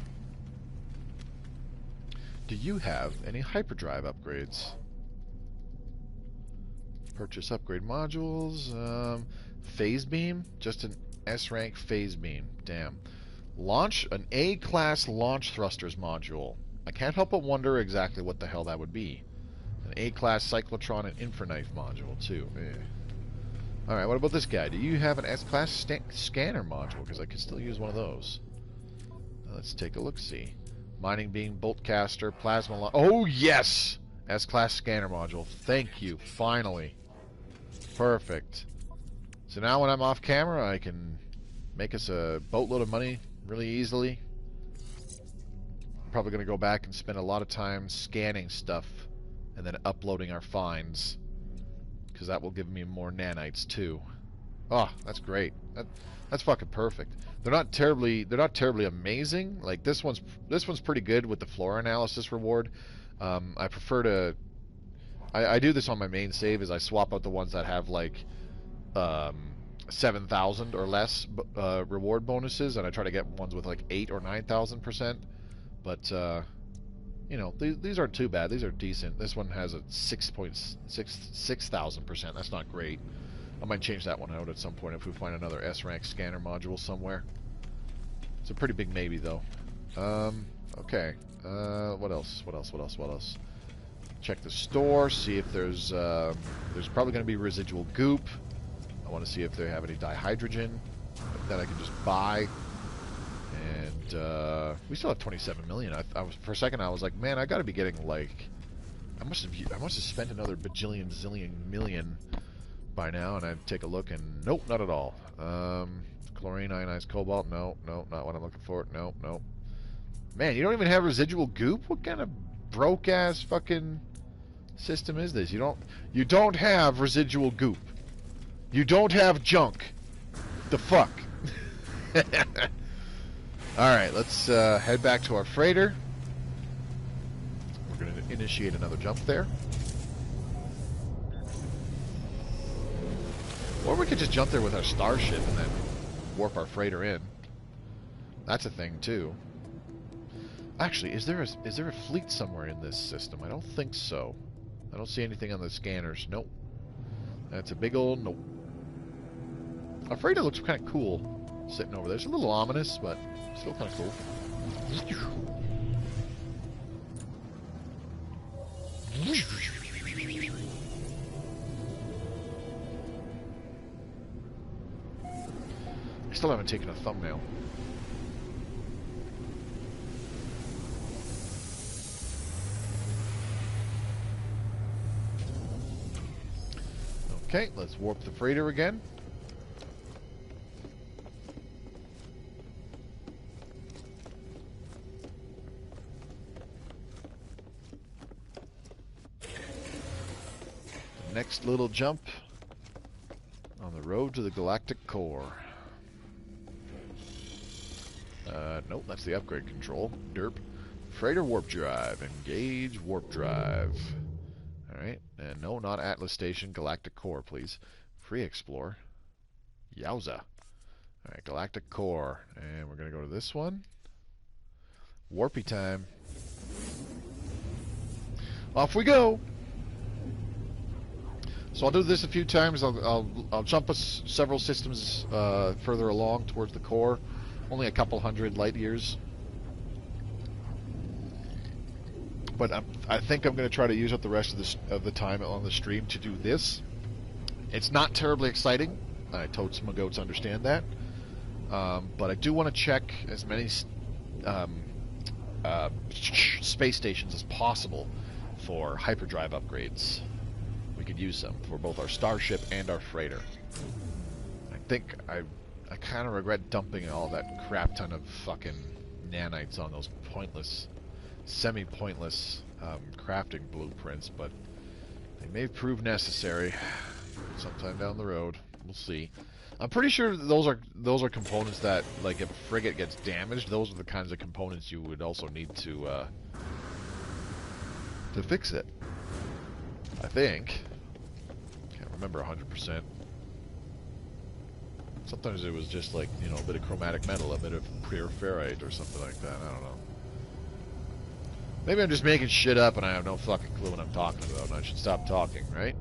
Do you have any hyperdrive upgrades? Purchase upgrade modules. Phase beam? Just an S-rank phase beam. Damn. Launch an A-class launch thrusters module. I can't help but wonder exactly what the hell that would be. An A-class cyclotron and infraknife module, too. Alright, what about this guy? Do you have an S-class scanner module? Because I could still use one of those. Let's take a look-see. Mining beam, bolt caster, plasma... Oh, yes! S-class scanner module. Thank you. Finally. Perfect. So now when I'm off camera, I can make us a boatload of money really easily. I'm probably going to go back and spend a lot of time scanning stuff and then uploading our finds, because that will give me more nanites too. Oh, that's great. That's fucking perfect. They're not terribly amazing. Like this one's pretty good with the flora analysis reward. I prefer to I do this on my main save, is I swap out the ones that have like 7,000 or less reward bonuses, and I try to get ones with like 8 or 9,000%. But you know, these aren't too bad. These are decent. This one has a 6,000%. That's not great. I might change that one out at some point if we find another S-rank scanner module somewhere. It's a pretty big maybe, though. Okay. What else? What else? What else? What else? Check the store. See if there's probably going to be residual goop. I want to see if they have any dihydrogen that I can just buy. And we still have 27 million. I was, for a second I was like, man, I got to be getting like, I must have spent another bajillion zillion million by now. And I take a look, and nope, not at all. Chlorine, ionized cobalt, no, not what I'm looking for. No. Man, you don't even have residual goop? What kind of broke ass fucking system is this? You don't have residual goop. You don't have junk. The fuck? Alright, let's head back to our freighter. We're going to initiate another jump there. Or we could just jump there with our starship and then warp our freighter in. That's a thing too. Actually, is there a fleet somewhere in this system? I don't think so. I don't see anything on the scanners. Nope. That's a big old nope. Our freighter looks kind of cool sitting over there. It's a little ominous, but still kind of cool. I still haven't taken a thumbnail. Okay, let's warp the freighter again. The next little jump on the road to the galactic core. Nope, that's the upgrade control. Derp. Freighter warp drive. Engage warp drive. Alright, and no, not Atlas Station, Galactic Core, please. Free Explore. Yowza. Alright, Galactic Core. And we're going to go to this one. Warpy time. Off we go! So I'll do this a few times. I'll jump us several systems further along towards the core. Only a couple hundred light years. But I think I'm going to try to use up the rest of the time on the stream to do this. It's not terribly exciting. I totes my goats understand that. But I do want to check as many space stations as possible for hyperdrive upgrades. We could use them for both our starship and our freighter. I think I kind of regret dumping all that crap ton of fucking nanites on those pointless, semi-pointless crafting blueprints, but they may prove necessary sometime down the road. We'll see. I'm pretty sure those are components that, like, if a frigate gets damaged, those are the kinds of components you would also need to fix it. I think. Can't remember 100%. Sometimes it was just like, you know, a bit of chromatic metal, a bit of pure ferrite or something like that. I don't know. Maybe I'm just making shit up and I have no fucking clue what I'm talking about and I should stop talking, right?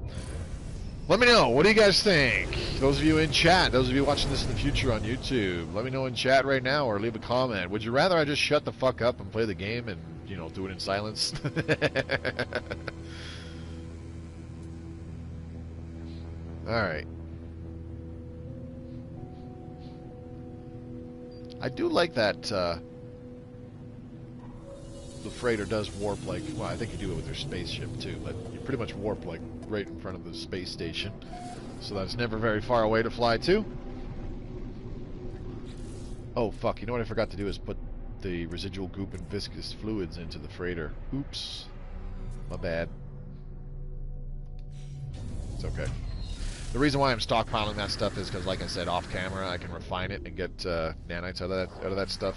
Let me know. What do you guys think? Those of you in chat, those of you watching this in the future on YouTube, let me know in chat right now or leave a comment. Would you rather I just shut the fuck up and play the game and, you know, do it in silence? Alright. I do like that the freighter does warp, like, well, I think you do it with your spaceship too, but you pretty much warp like right in front of the space station, so that's never very far away to fly to. Oh fuck, you know what I forgot to do is put the residual goop and viscous fluids into the freighter. Oops, my bad. It's okay. The reason why I'm stockpiling that stuff is because, like I said, off camera I can refine it and get nanites out of that stuff.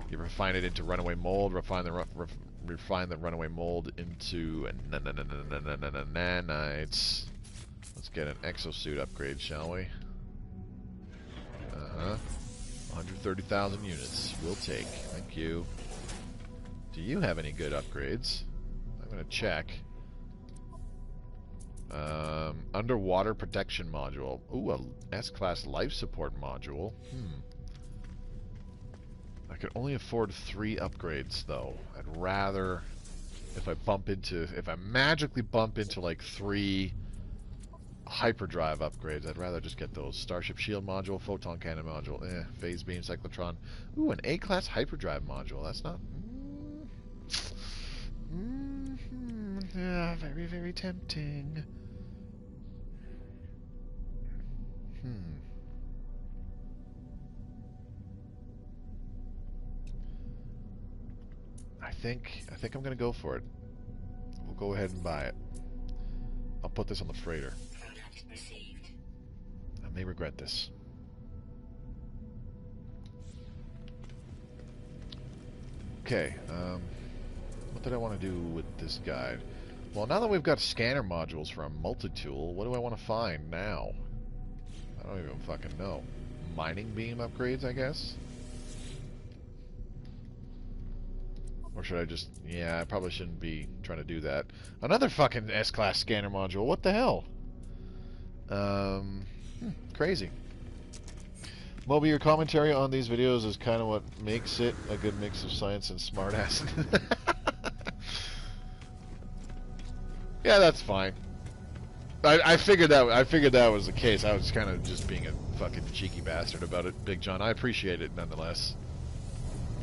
You refine it into runaway mold, refine the runaway mold into nanites. Let's get an exosuit upgrade, shall we? 130,000 units. We'll take. Thank you. Do you have any good upgrades? I'm gonna check. Underwater protection module. Ooh, a S-class life support module. I can only afford 3 upgrades, though. I'd rather, if I magically bump into like 3 hyperdrive upgrades, I'd rather just get those. Starship shield module, photon cannon module, phase beam, cyclotron. Ooh, an A-class hyperdrive module. That's not... yeah, very, very tempting. I think I'm gonna go for it. We'll go ahead and buy it. I'll put this on the freighter. I may regret this. Okay, what did I want to do with this guide? Well, now that we've got scanner modules for a multi-tool, what do I want to find now? I don't even fucking know. Mining beam upgrades, I guess? Or should I just... yeah, I probably shouldn't be trying to do that. Another fucking S-class scanner module. What the hell? Crazy. Moby, your commentary on these videos is kind of what makes it a good mix of science and smartass. Yeah, that's fine. I figured that was the case. I was kind of just being a fucking cheeky bastard about it, Big John. I appreciate it nonetheless.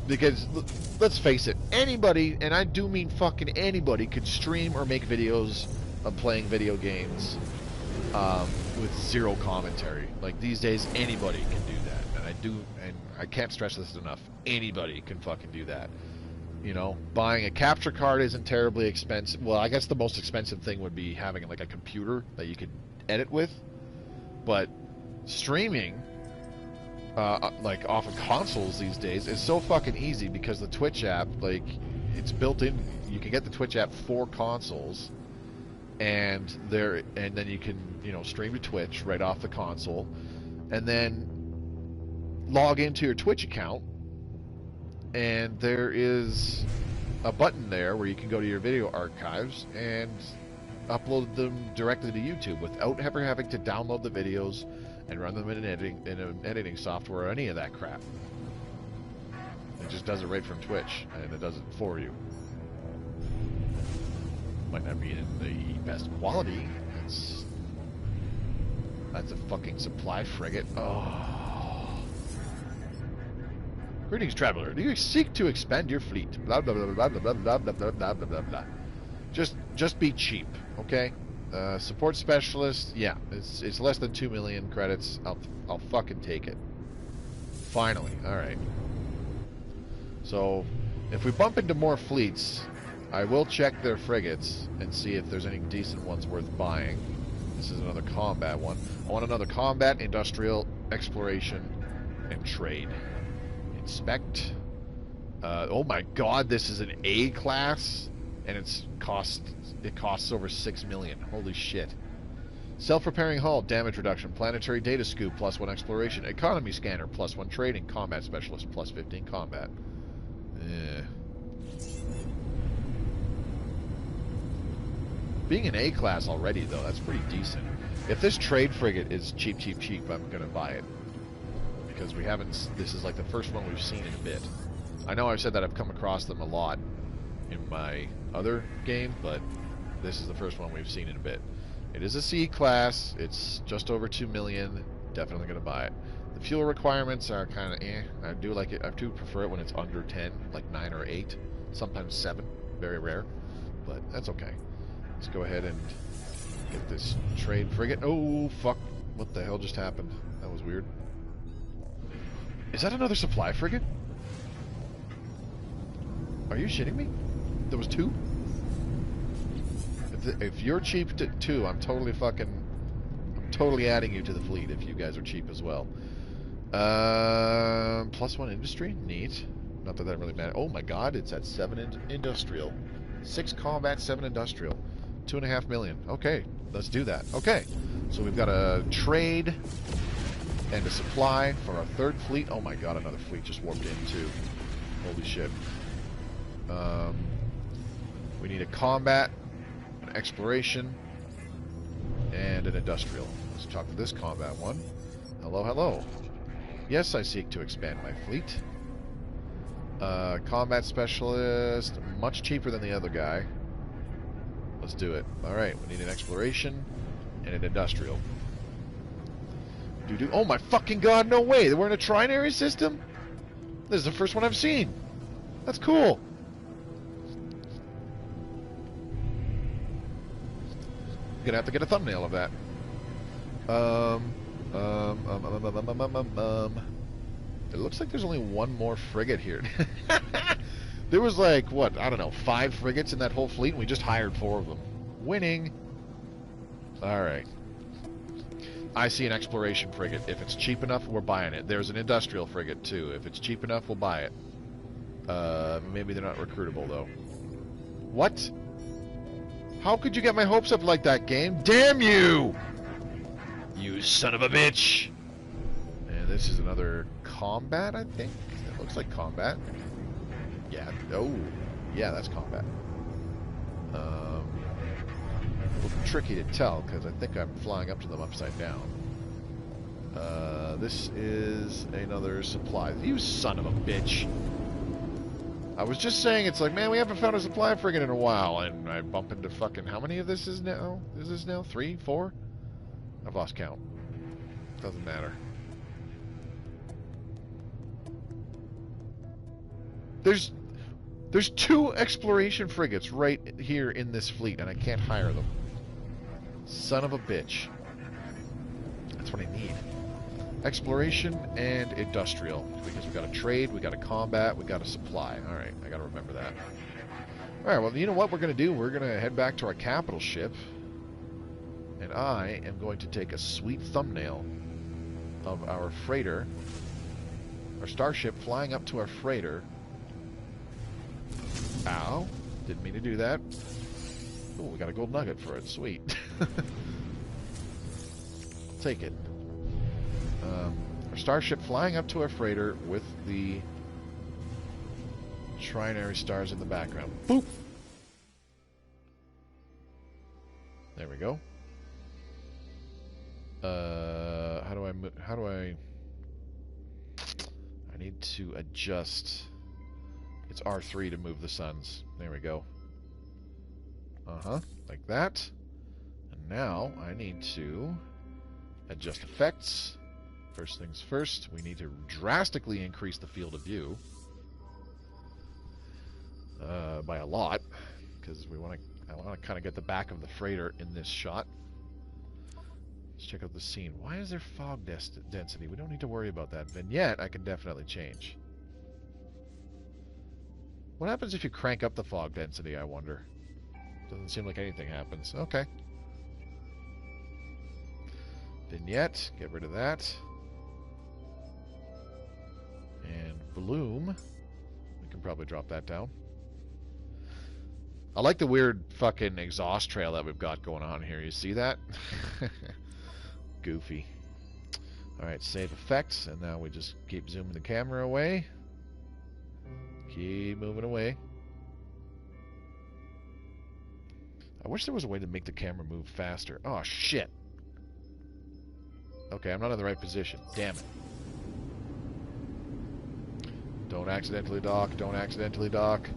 Because, let's face it, anybody, and I do mean fucking anybody, could stream or make videos of playing video games with zero commentary. Like, these days, anybody can do that. And I can't stress this enough. Anybody can fucking do that. You know, buying a capture card isn't terribly expensive. Well, I guess the most expensive thing would be having, like, a computer that you could edit with. But streaming... like off of consoles these days is so fucking easy because the Twitch app, like, it's built in. You can get the Twitch app for consoles, and then you can, you know, stream to Twitch right off the console, and then log into your Twitch account, and there is a button there where you can go to your video archives and upload them directly to YouTube without ever having to download the videos and run them in an editing software or any of that crap. It just does it right from Twitch, and it does it for you. Might not be in the best quality. That's a fucking supply frigate. Oh. Greetings, traveler. Do you seek to expand your fleet? Blah blah blah blah blah blah blah blah blah blah blah blah. Just be cheap, okay? Support specialist. Yeah, it's less than 2 million credits. I'll fucking take it. Finally, all right. So, if we bump into more fleets, I will check their frigates and see if there's any decent ones worth buying. This is another combat one. I want another combat, industrial, exploration, and trade. Inspect. Oh my god, this is an A class, and it costs over 6 million. Holy shit. Self-repairing hull, damage reduction, planetary data scoop, +1 exploration, economy scanner, +1 trading, combat specialist, +15 combat. Being an A class already, though, that's pretty decent. If this trade frigate is cheap, I'm gonna buy it. Because we haven't, this is like the first one we've seen in a bit. I know I've said that I've come across them a lot in my other game, but this is the first one we've seen in a bit. It is a C class, it's just over 2 million, definitely gonna buy it. The fuel requirements are kind of I do like it, I do prefer it when it's under 10, like 9 or 8, sometimes 7, very rare, but that's okay. Let's go ahead and get this trade frigate. Oh, fuck. What the hell just happened? That was weird. Is that another supply frigate? Are you shitting me? There was 2? If you're cheap to 2, I'm totally adding you to the fleet if you guys are cheap as well. +1 industry? Neat. Not that really matters. Oh my god, it's at 7 industrial. 6 combat, 7 industrial. 2.5 million. Okay, let's do that. Okay, so we've got a trade and a supply for our 3rd fleet. Oh my god, another fleet just warped in too. Holy shit. We need a combat, an exploration, and an industrial. Let's talk to this combat one. Hello, hello. Yes, I seek to expand my fleet. Combat specialist, much cheaper than the other guy. Let's do it. Alright, we need an exploration and an industrial. Oh my fucking god, no way! We're in a trinary system? This is the first one I've seen. That's cool. I'm gonna have to get a thumbnail of that. It looks like there's only one more frigate here. There was like, what, I don't know, 5 frigates in that whole fleet, and we just hired 4 of them. Winning. Alright. I see an exploration frigate. If it's cheap enough, we're buying it. There's an industrial frigate, too. If it's cheap enough, we'll buy it. Maybe they're not recruitable, though. What? How could you get my hopes up like that, game? Damn you! You son of a bitch! And this is another combat, I think? It looks like combat. Yeah. Oh, yeah, that's combat. A little tricky to tell because I think I'm flying up to them upside down. This is another supply. You son of a bitch! I was just saying, it's like, man, we haven't found a supply frigate in a while, and I bump into fucking how many of this is now? Is this now 3, 4? I've lost count. Doesn't matter. There's 2 exploration frigates right here in this fleet, and I can't hire them. Son of a bitch. That's what I need. Exploration and industrial. Because we got a trade, we got a combat, we got a supply. Alright, I gotta remember that. Alright, well, you know what we're gonna do? We're gonna head back to our capital ship. And I am going to take a sweet thumbnail of our freighter. Our starship flying up to our freighter. Ow. Didn't mean to do that. Oh, we got a gold nugget for it. Sweet. I'll take it. Our starship flying up to our freighter with the trinary stars in the background. Boop! There we go. How do I need to adjust. It's R3 to move the suns. There we go. Like that. And now I need to adjust effects. First things first, we need to drastically increase the field of view by a lot, because I want to kind of get the back of the freighter in this shot. Let's check out the scene. Why is there fog density? We don't need to worry about that. Vignette I can definitely change. What happens if you crank up the fog density, I wonder? Doesn't seem like anything happens. Okay. Vignette, get rid of that. And bloom, we can probably drop that down. I like the weird fucking exhaust trail that we've got going on here. You see that? Goofy. Alright, save effects, and now we just keep zooming the camera away. Keep moving away. I wish there was a way to make the camera move faster. Oh, shit. Okay, I'm not in the right position. Damn it. Don't accidentally dock. Don't accidentally dock.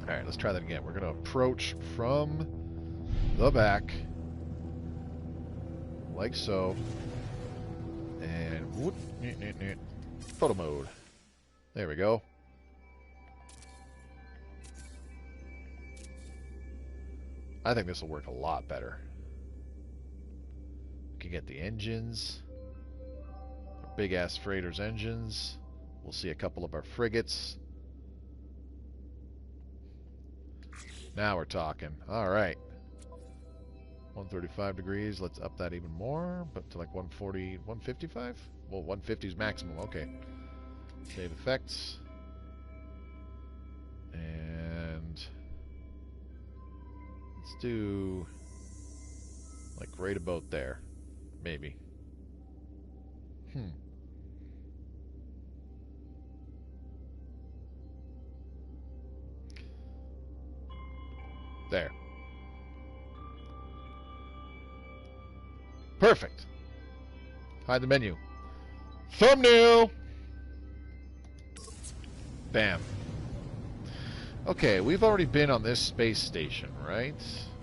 Alright, let's try that again. We're going to approach from the back. Like so. And whoop, photo mode. There we go. I think this will work a lot better. We can get the engines. Our big ass freighter's engines. We'll see a couple of our frigates. Now we're talking. Alright. 135 degrees. Let's up that even more. Up to like 140, 155? Well, 150 is maximum. Okay. Save effects. And let's do like right about there. Maybe. There. Perfect. Hide the menu. Thumbnail! Bam. Okay, we've already been on this space station, right?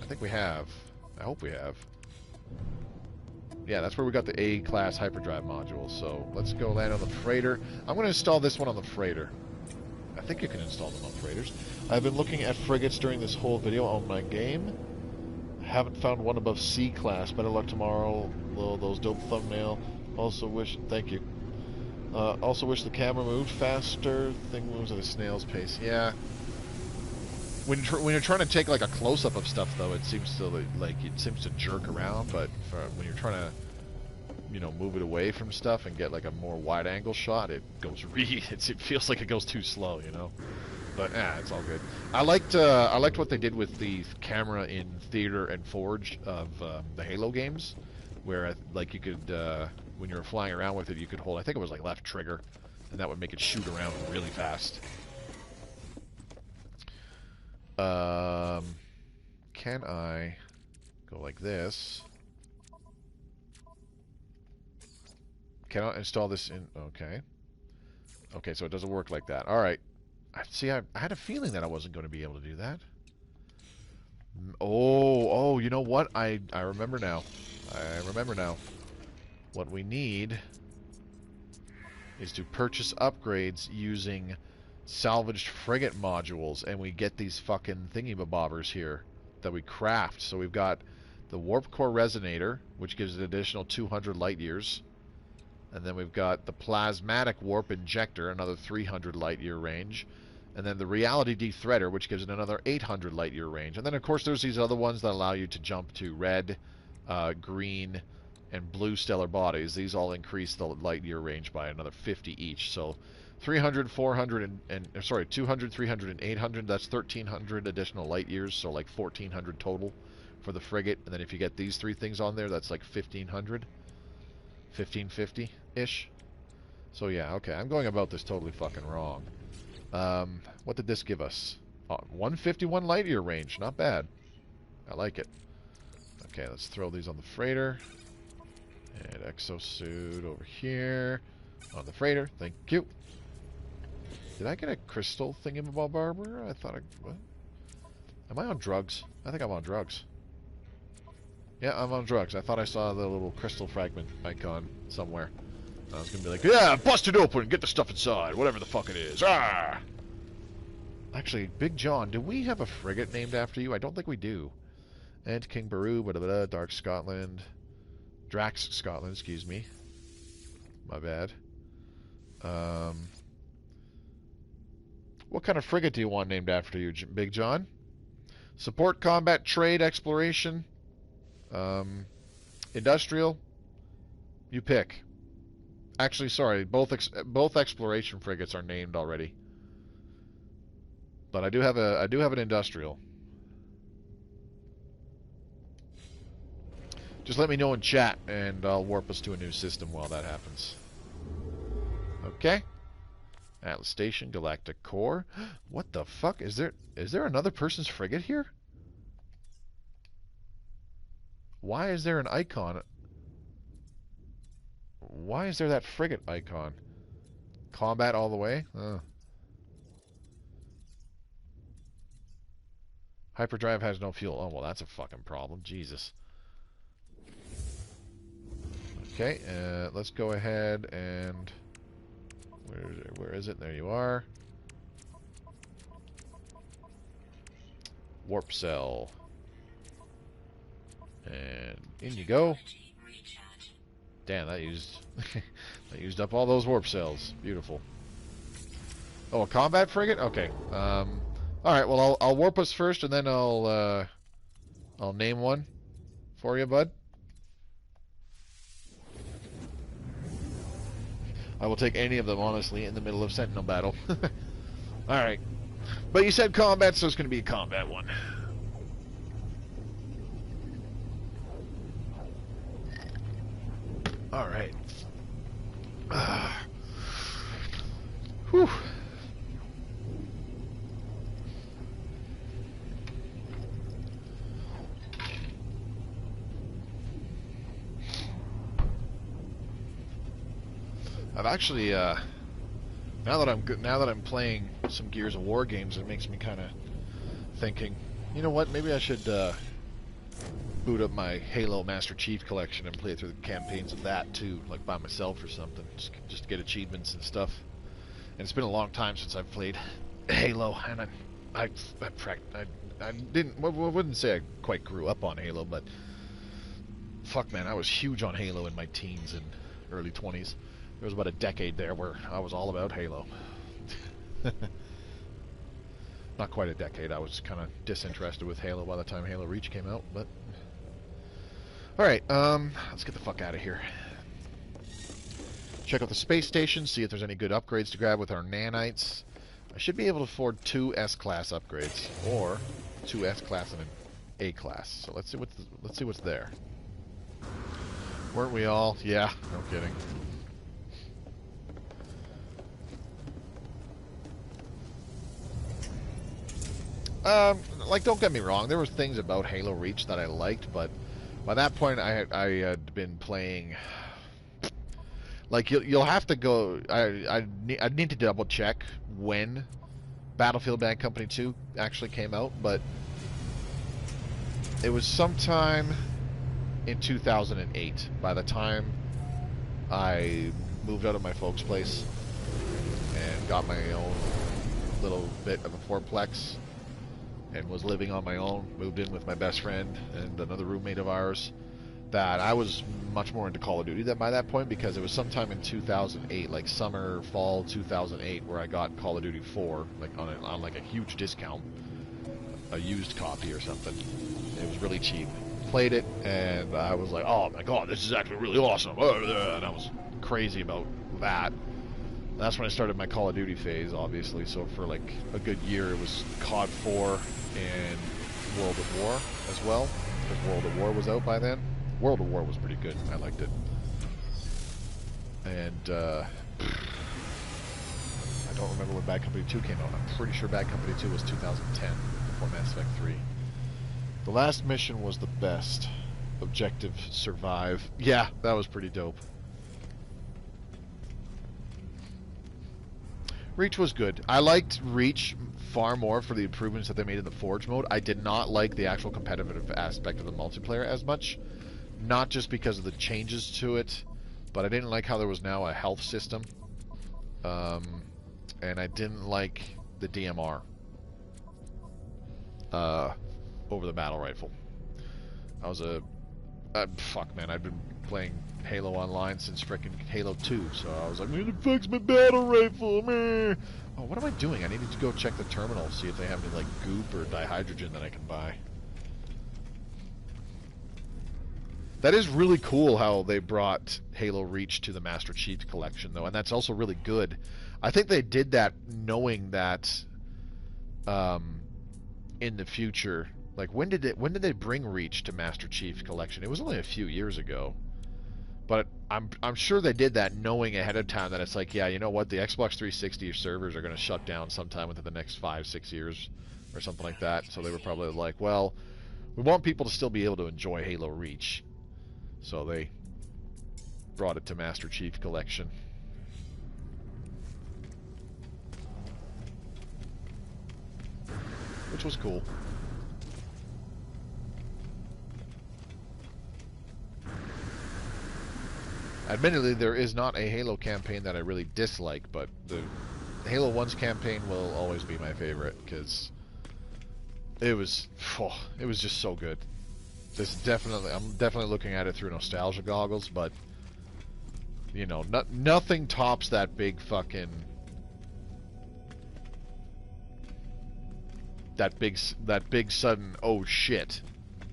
I think we have. I hope we have. Yeah, that's where we got the A-class hyperdrive module. So let's go land on the freighter. I'm going to install this one on the freighter. I think you can install them on freighters. I've been looking at frigates during this whole video on my game. Haven't found one above C-class. Better luck tomorrow. Those dope thumbnail. Also wish... Thank you. Also wish the camera moved faster. Thing moves at a snail's pace. Yeah. When you're trying to take like a close-up of stuff, though, it seems to jerk around. But when you're trying to, you know, move it away from stuff and get like a more wide-angle shot, it goes it feels like it goes too slow, you know. But it's all good. I liked what they did with the camera in Theater and Forge of the Halo games, where like you could when you were flying around with it, you could hold, I think it was like left trigger, and that would make it shoot around really fast. Can I go like this? Cannot install this in... Okay. Okay, so it doesn't work like that. Alright. See, I had a feeling that I wasn't going to be able to do that. Oh, you know what? I remember now. I remember now. What we need is to purchase upgrades using salvaged frigate modules, and we get these fucking thingy-bobbers here that we craft. So we've got the warp core resonator, which gives an additional 200 light years. And then we've got the plasmatic warp injector, another 300 light year range. And then the reality de-threader, which gives it another 800 light year range. And then, of course, there's these other ones that allow you to jump to red, green, and blue stellar bodies. These all increase the light year range by another 50 each. So 300, 400, sorry, 200, 300, and 800. That's 1,300 additional light years. So like 1,400 total for the frigate. And then if you get these three things on there, that's like 1,500. 1550-ish. So yeah, okay, I'm going about this totally fucking wrong. What did this give us? 151 light year range. Not bad. I like it. Okay, let's throw these on the freighter. And exosuit over here. On the freighter. Thank you. Did I get a crystal thingamabobber? I thought I... What? Am I on drugs? I think I'm on drugs. Yeah, I'm on drugs. I thought I saw the little crystal fragment icon somewhere. I was gonna be like, yeah, bust it open, get the stuff inside, whatever the fuck it is. Ah! Actually, Big John, do we have a frigate named after you? I don't think we do. And King Baru, blah, blah, blah, Dark Scotland. Drax Scotland, excuse me. My bad. What kind of frigate do you want named after you, Big John? Support, combat, trade, exploration, industrial. You pick. Actually, sorry, both exploration frigates are named already. But I do have an industrial. Just let me know in chat, and I'll warp us to a new system while that happens. Okay. Atlas Station, Galactic Core. What the fuck? Is there another person's frigate here? Why is there an icon? Why is there that frigate icon? Combat all the way? Hyperdrive has no fuel. Oh, well, that's a fucking problem. Jesus. Okay, let's go ahead and... Where is it? There you are. Warp cell. And in you go. Damn, that used that used up all those warp cells. Beautiful. Oh, a combat frigate? Okay. All right. Well, I'll warp us first, and then I'll name one for you, bud. I will take any of them, honestly, in the middle of Sentinel battle. Alright. But you said combat, so it's going to be a combat one. Alright. Whew. I've actually, now that I'm playing some Gears of War games, it makes me kind of thinking, you know what? Maybe I should boot up my Halo Master Chief collection and play through the campaigns of that too, like by myself or something, just to get achievements and stuff. And it's been a long time since I've played Halo, and I wouldn't say I quite grew up on Halo, but fuck, man, I was huge on Halo in my teens and early 20s. There was about a decade there where I was all about Halo. Not quite a decade. I was kind of disinterested with Halo by the time Halo Reach came out, but... Alright, let's get the fuck out of here. Check out the space station, see if there's any good upgrades to grab with our nanites. I should be able to afford 2 S-Class upgrades, or 2 S-Class and an A-Class. So let's see what's there. Weren't we all? Yeah, no kidding. Like, don't get me wrong, there were things about Halo Reach that I liked, but by that point I had been playing... Like, you'll have to go... I'd need to double check when Battlefield Bad Company 2 actually came out, but it was sometime in 2008, by the time I moved out of my folks' place and got my own little bit of a fourplex and was living on my own, moved in with my best friend and another roommate of ours, that I was much more into Call of Duty than by that point, because it was sometime in 2008, like summer, fall 2008, where I got Call of Duty 4, like on like a huge discount, a used copy or something. It was really cheap. Played it, and I was like, oh my god, this is actually really awesome, and I was crazy about that. That's when I started my Call of Duty phase, obviously. So for like a good year, it was COD 4 and World at War as well, because World at War was out by then. World at War was pretty good. I liked it. And I don't remember when Bad Company 2 came out. I'm pretty sure Bad Company 2 was 2010, before Mass Effect 3. The last mission was the best. Objective survive. Yeah, that was pretty dope. Reach was good. I liked Reach far more for the improvements that they made in the Forge mode. I did not like the actual competitive aspect of the multiplayer as much. Not just because of the changes to it, but I didn't like how there was now a health system. And I didn't like the DMR over the battle rifle. I was fuck, man, I've been playing Halo Online since frickin' Halo 2, so I was like, man, it fucks my battle rifle, man. Oh, what am I doing? I needed to go check the terminal, see if they have any, like, goop or dihydrogen that I can buy. That is really cool how they brought Halo Reach to the Master Chief Collection, though, and that's also really good. I think they did that knowing that in the future, like when did they bring Reach to Master Chief Collection? It was only a few years ago, but I'm sure they did that knowing ahead of time that it's like, yeah, you know what, the Xbox 360 servers are going to shut down sometime within the next 5-6 years or something like that. So they were probably like, well, we want people to still be able to enjoy Halo Reach, so they brought it to Master Chief Collection. Which was cool. Admittedly, there is not a Halo campaign that I really dislike, but the Halo 1's campaign will always be my favorite, because it was just so good. I'm definitely looking at it through nostalgia goggles, but you know, nothing tops that big fucking that big sudden oh shit,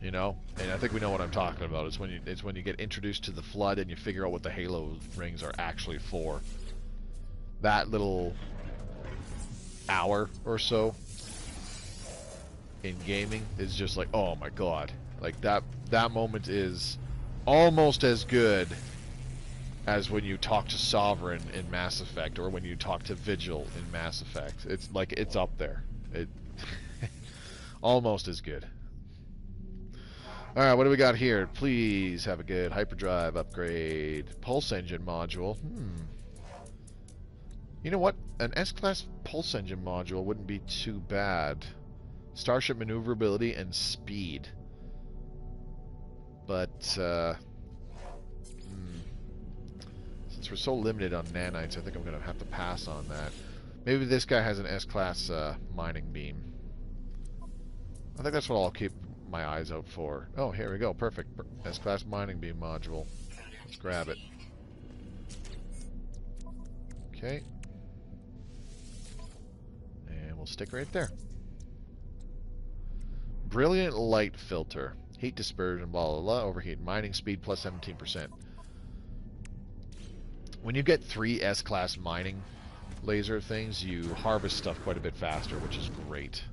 you know. And I think we know what I'm talking about. It's when you get introduced to the Flood and you figure out what the Halo rings are actually for. That little hour or so in gaming is just like, oh my god. Like that moment is almost as good as when you talk to Sovereign in Mass Effect, or when you talk to Vigil in Mass Effect. It's like, it's up there. It almost as good. Alright, what do we got here? Please have a good hyperdrive upgrade. Pulse engine module. You know what? An S-Class pulse engine module wouldn't be too bad. Starship maneuverability and speed. But, since we're so limited on nanites, I think I'm going to have to pass on that. Maybe this guy has an S-Class mining beam. I think that's what I'll keep my eyes out for. Oh, here we go. Perfect. S-Class mining beam module. Let's grab it. Okay. And we'll stick right there. Brilliant light filter. Heat dispersion, blah, blah, blah. Overheat. Mining speed plus 17%. When you get 3 S-Class mining laser things, you harvest stuff quite a bit faster, which is great.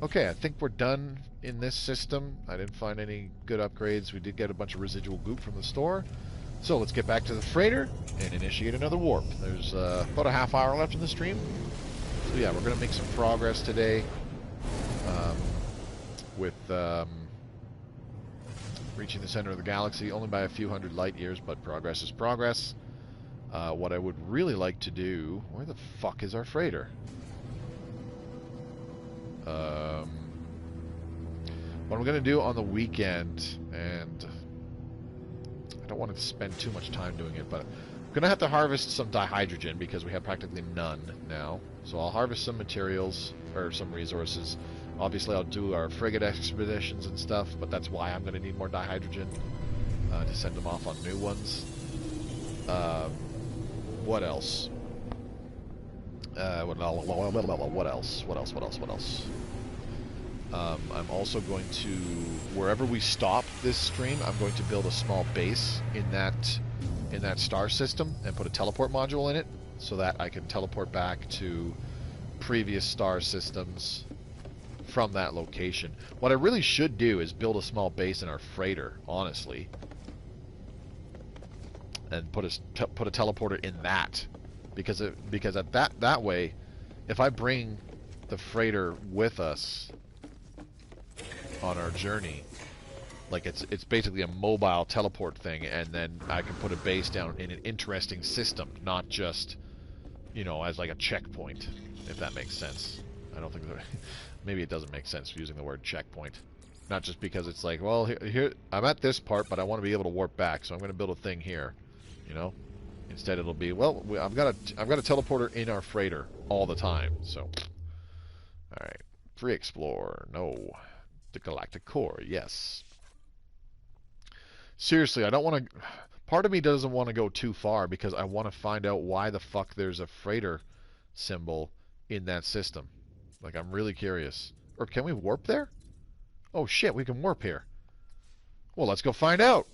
Okay, I think we're done in this system. I didn't find any good upgrades. We did get a bunch of residual goop from the store. So let's get back to the freighter and initiate another warp. There's about a half hour left in the stream. So yeah, we're going to make some progress today with reaching the center of the galaxy, only by a few hundred light years, but progress is progress. What I would really like to do... Where the fuck is our freighter? What I'm going to do on the weekend, and I don't want to spend too much time doing it, but I'm going to have to harvest some dihydrogen because we have practically none now. So I'll harvest some materials, or some resources. Obviously I'll do our frigate expeditions and stuff, but that's why I'm going to need more dihydrogen to send them off on new ones. What else? What else? I'm also going to, wherever we stop this stream, I'm going to build a small base in that star system and put a teleport module in it, so that I can teleport back to previous star systems from that location. What I really should do is build a small base in our freighter, honestly, and put a teleporter in that, because at that way, if I bring the freighter with us on our journey, like it's basically a mobile teleport thing, and then I can put a base down in an interesting system, not just you know, as like a checkpoint, if that makes sense. I don't think that, maybe it doesn't make sense using the word checkpoint. Not just because it's like, well, here I'm at this part, but I want to be able to warp back, so I'm going to build a thing here, you know. Instead, it'll be, well, I've got a teleporter in our freighter all the time. So, all right, free explorer, no, the galactic core, yes. Seriously, I don't want to. Part of me doesn't want to go too far because I want to find out why the fuck there's a freighter symbol in that system. Like, I'm really curious. Or can we warp there? Oh shit, we can warp here. Well, let's go find out.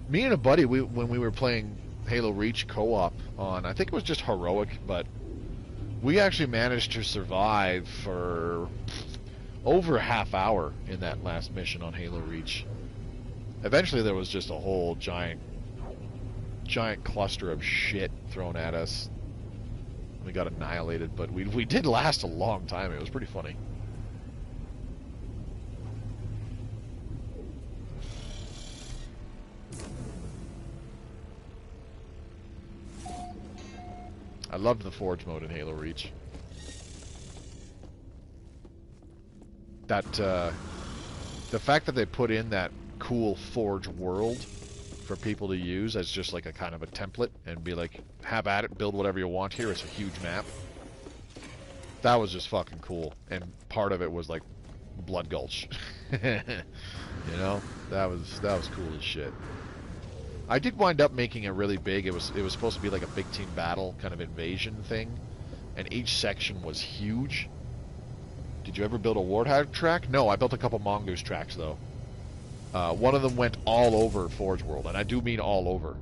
Me and a buddy, when we were playing Halo Reach co-op on, I think it was just Heroic, but we actually managed to survive for over a half hour in that last mission on Halo Reach. Eventually there was just a whole giant cluster of shit thrown at us. We got annihilated, but we did last a long time. It was pretty funny. I loved the Forge mode in Halo Reach. That, the fact that they put in that cool Forge world for people to use as just like a kind of a template and be like, have at it, build whatever you want here. It's a huge map. That was just fucking cool. And part of it was like Blood Gulch. You know? That was cool as shit. I did wind up making it really big. It was supposed to be like a big team battle kind of invasion thing, and each section was huge. Did you ever build a Warthog track? No, I built a couple Mongoose tracks though. One of them went all over Forge World, and I do mean all over.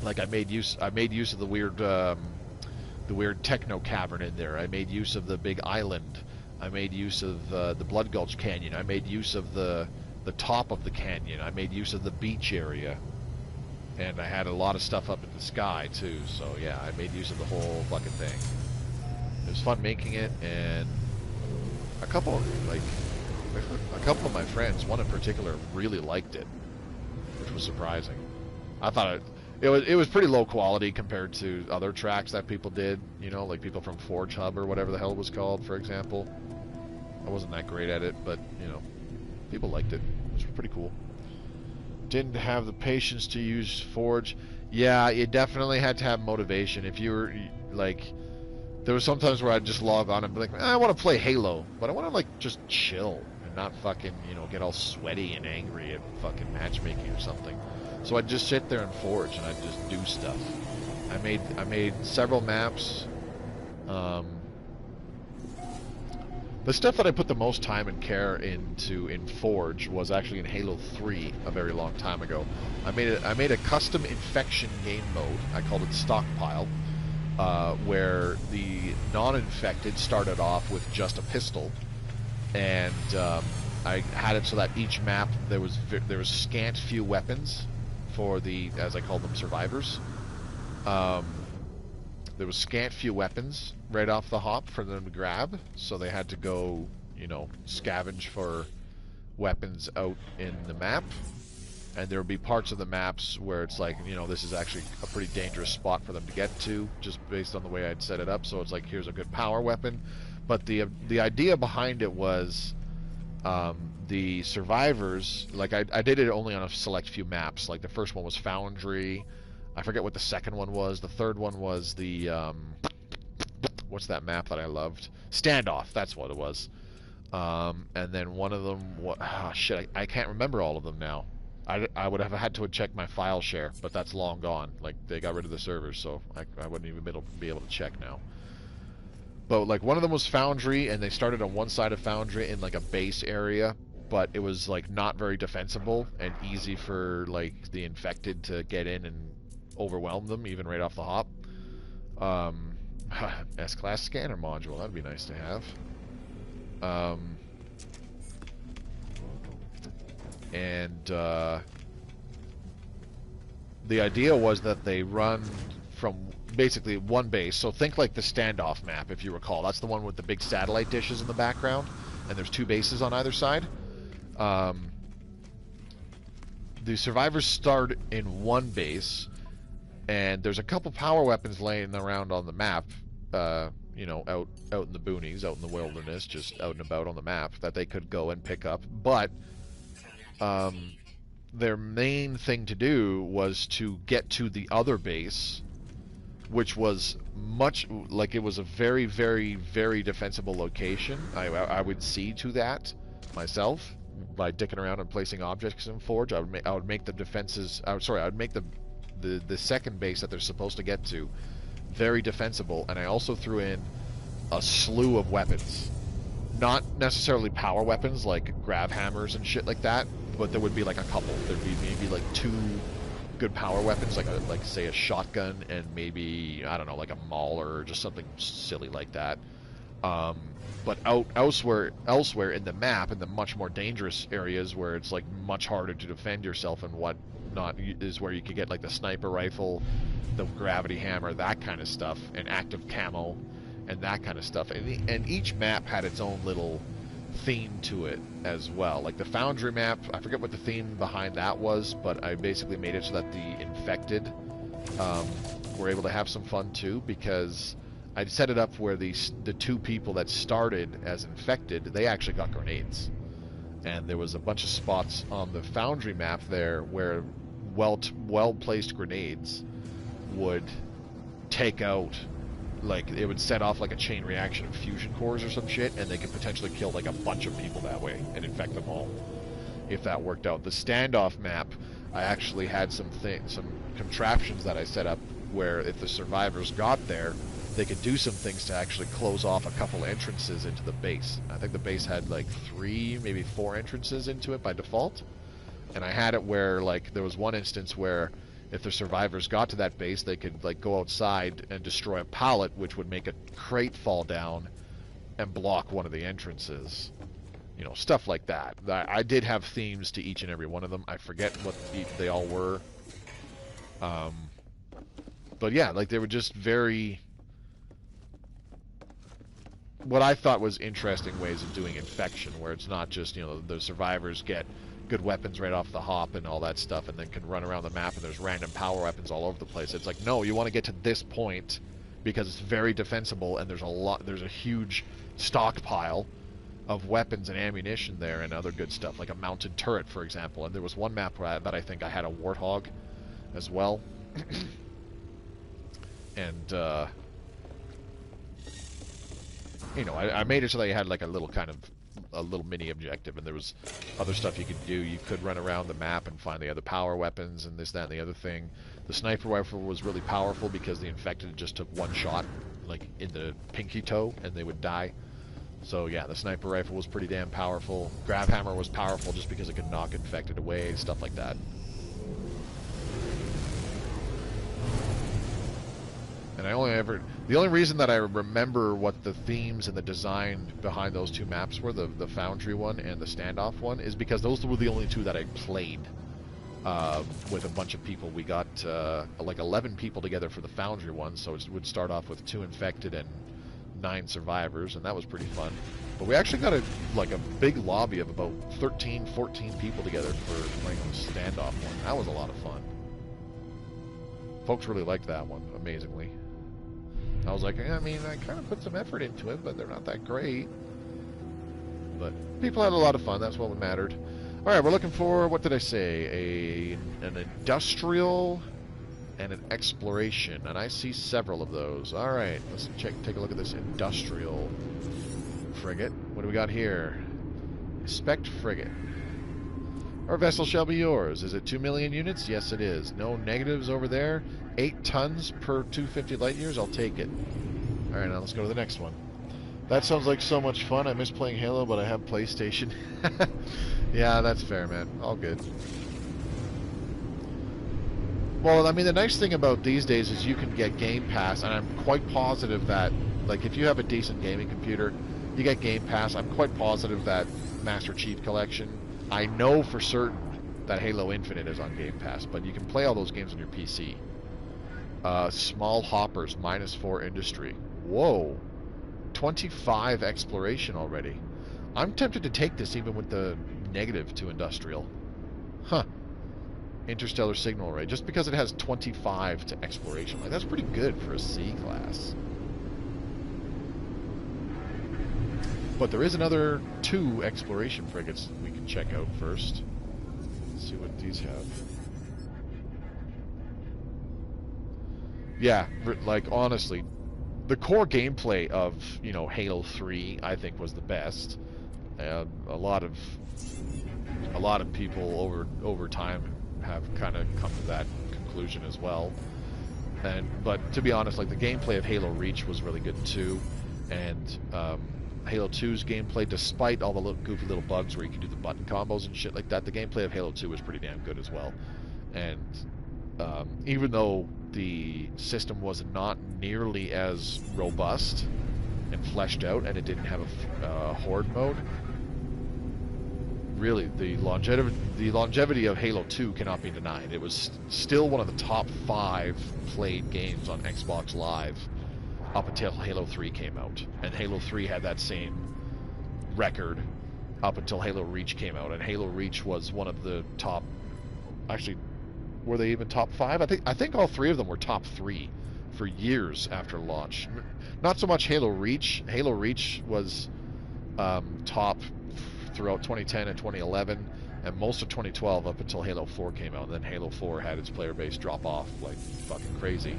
Like I made use of the weird techno cavern in there. I made use of the big island. I made use of the Blood Gulch Canyon. I made use of the top of the canyon. I made use of the beach area, and I had a lot of stuff up in the sky too. So yeah, I made use of the whole fucking thing. It was fun making it, and a couple of my friends, one in particular, really liked it, which was surprising. I thought it was pretty low quality compared to other tracks that people did. You know, like people from Forge Hub or whatever the hell it was called, for example. I wasn't that great at it, but you know, people liked it. It was pretty cool. Didn't have the patience to use Forge. Yeah, you definitely had to have motivation. If you were, like, there was sometimes where I'd just log on and be like, I want to play Halo, but I want to, like, just chill and not fucking, you know, get all sweaty and angry at fucking matchmaking or something. So I'd just sit there and Forge and I'd just do stuff. I made several maps. The stuff that I put the most time and care into in Forge was actually in Halo 3 a very long time ago. I made a custom infection game mode. I called it Stockpile, where the non-infected started off with just a pistol, and I had it so that each map there was scant few weapons for the, as I called them, survivors. There was scant few weapons right off the hop for them to grab, so they had to go, you know, scavenge for weapons out in the map. And there would be parts of the maps where it's like, you know, this is actually a pretty dangerous spot for them to get to, just based on the way I'd set it up. So it's like, here's a good power weapon. But the idea behind it was the survivors, like I did it only on a select few maps. Like the first one was Foundry. I forget what the second one was. The third one was the, what's that map that I loved? Standoff, that's what it was. And then one of them, shit, I can't remember all of them now. I would have had to check my file share, but that's long gone. Like, they got rid of the servers, so I wouldn't even be able to check now. But, like, one of them was Foundry, and they started on one side of Foundry in, like, a base area, but it was, like, not very defensible and easy for, like, the infected to get in and overwhelm them, even right off the hop. S-Class scanner module, that'd be nice to have. The idea was that they run from basically one base. So think like the Standoff map, if you recall. That's the one with the big satellite dishes in the background. and there's 2 bases on either side. The survivors start in one base, and there's a couple power weapons laying around on the map, you know, out in the boonies, out in the wilderness, just out and about on the map, that they could go and pick up. But their main thing to do was to get to the other base, which was much, like, it was a very, very, very defensible location. I would see to that myself by dicking around and placing objects in Forge. I would make the defenses, I would make the second base that they're supposed to get to very defensible, and I also threw in a slew of weapons. Not necessarily power weapons like grav hammers and shit like that, but there would be like a couple. There'd be maybe like 2 good power weapons, like say a shotgun, and maybe, I don't know, like a mauler or just something silly like that. But elsewhere in the map, in the much more dangerous areas where it's like much harder to defend yourself and whatnot, is where you could get like the sniper rifle, the gravity hammer, that kind of stuff, and active camo, and that kind of stuff. And each map had its own little theme to it as well. Like the Foundry map, I forget what the theme behind that was, but I basically made it so that the infected were able to have some fun too, because I'd set it up where the 2 people that started as infected, they actually got grenades. And there was a bunch of spots on the Foundry map there where well-placed grenades would take out, like, it would set off like a chain reaction of fusion cores or some shit, and they could potentially kill like a bunch of people that way and infect them all, if that worked out. The Standoff map, I actually had some contraptions that I set up where if the survivors got there, they could do some things to actually close off a couple entrances into the base. I think the base had like 3, maybe 4 entrances into it by default. And I had it where, like, there was one instance where if the survivors got to that base, they could like go outside and destroy a pallet, which would make a crate fall down and block one of the entrances. You know, stuff like that. I did have themes to each and every one of them. I forget what they all were. But yeah, like, they were just very, what I thought was interesting ways of doing infection, where it's not just, you know, the survivors get good weapons right off the hop and all that stuff, and then can run around the map and there's random power weapons all over the place. It's like, no, you want to get to this point because it's very defensible, and there's a huge stockpile of weapons and ammunition there and other good stuff, like a mounted turret, for example. And there was one map that I think I had a warthog as well. And you know, I made it so that you had like a little mini objective, and there was other stuff you could do. You could run around the map and find the other power weapons and this, that, and the other thing. The sniper rifle was really powerful because the infected just took one shot, like in the pinky toe, and they would die. So yeah, the sniper rifle was pretty damn powerful. Grav hammer was powerful just because it could knock infected away, stuff like that. And the only reason that I remember what the themes and the design behind those 2 maps were, the Foundry one and the Standoff one, is because those were the only 2 that I played with a bunch of people. We got like 11 people together for the Foundry one, so it would start off with 2 infected and 9 survivors, and that was pretty fun. But we actually got a big lobby of about 13, 14 people together for playing the Standoff one. That was a lot of fun. Folks really liked that one, amazingly. I was like, I mean, I kind of put some effort into it, but they're not that great. But people had a lot of fun. That's what mattered. All right, we're looking for, what did I say? An industrial and an exploration, and I see several of those. All right, let's take a look at this industrial frigate. What do we got here? Inspect frigate. Our vessel shall be yours. Is it 2 million units? Yes, it is. No negatives over there. 8 tons per 250 light years. I'll take it. All right, now let's go to the next one. That sounds like so much fun. I miss playing Halo, but I have PlayStation. Yeah, that's fair, man. All good. Well, I mean, the nice thing about these days is you can get Game Pass, and I'm quite positive that, like, if you have a decent gaming computer, you get Game Pass. I'm quite positive that Master Chief Collection, I know for certain that Halo Infinite is on Game Pass, but you can play all those games on your PC. Small hoppers, -4 industry. Whoa. 25 exploration already. I'm tempted to take this even with the negative to industrial. Huh. Interstellar signal array, just because it has 25 to exploration. Like, that's pretty good for a C class. But there is another 2 exploration frigates we can check out first. Let's see what these have. Yeah, like, honestly, the core gameplay of, you know, Halo 3, I think, was the best. A lot of people over time have kind of come to that conclusion as well. But to be honest, like, the gameplay of Halo Reach was really good too, and Halo 2's gameplay, despite all the goofy little bugs where you can do the button combos and shit like that, the gameplay of Halo 2 was pretty damn good as well. And even though the system was not nearly as robust and fleshed out, and it didn't have a horde mode, really, the longevity of Halo 2 cannot be denied. It was still one of the top 5 played games on Xbox Live up until Halo 3 came out. And Halo 3 had that same record up until Halo Reach came out. And Halo Reach was one of the top... Actually, were they even top 5? I think all 3 of them were top 3 for years after launch. Not so much Halo Reach. Halo Reach was top throughout 2010 and 2011, and most of 2012 up until Halo 4 came out. And then Halo 4 had its player base drop off like fucking crazy.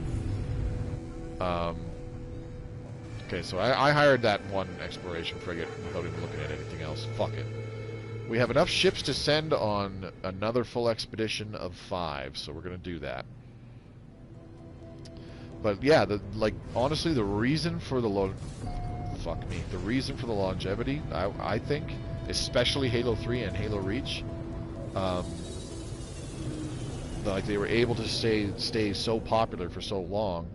Okay, so I hired that 1 exploration frigate without even looking at anything else. Fuck it. We have enough ships to send on another full expedition of 5, so we're gonna do that. But yeah, honestly, the reason for the longevity, I think, especially Halo 3 and Halo Reach, like, they were able to stay so popular for so long,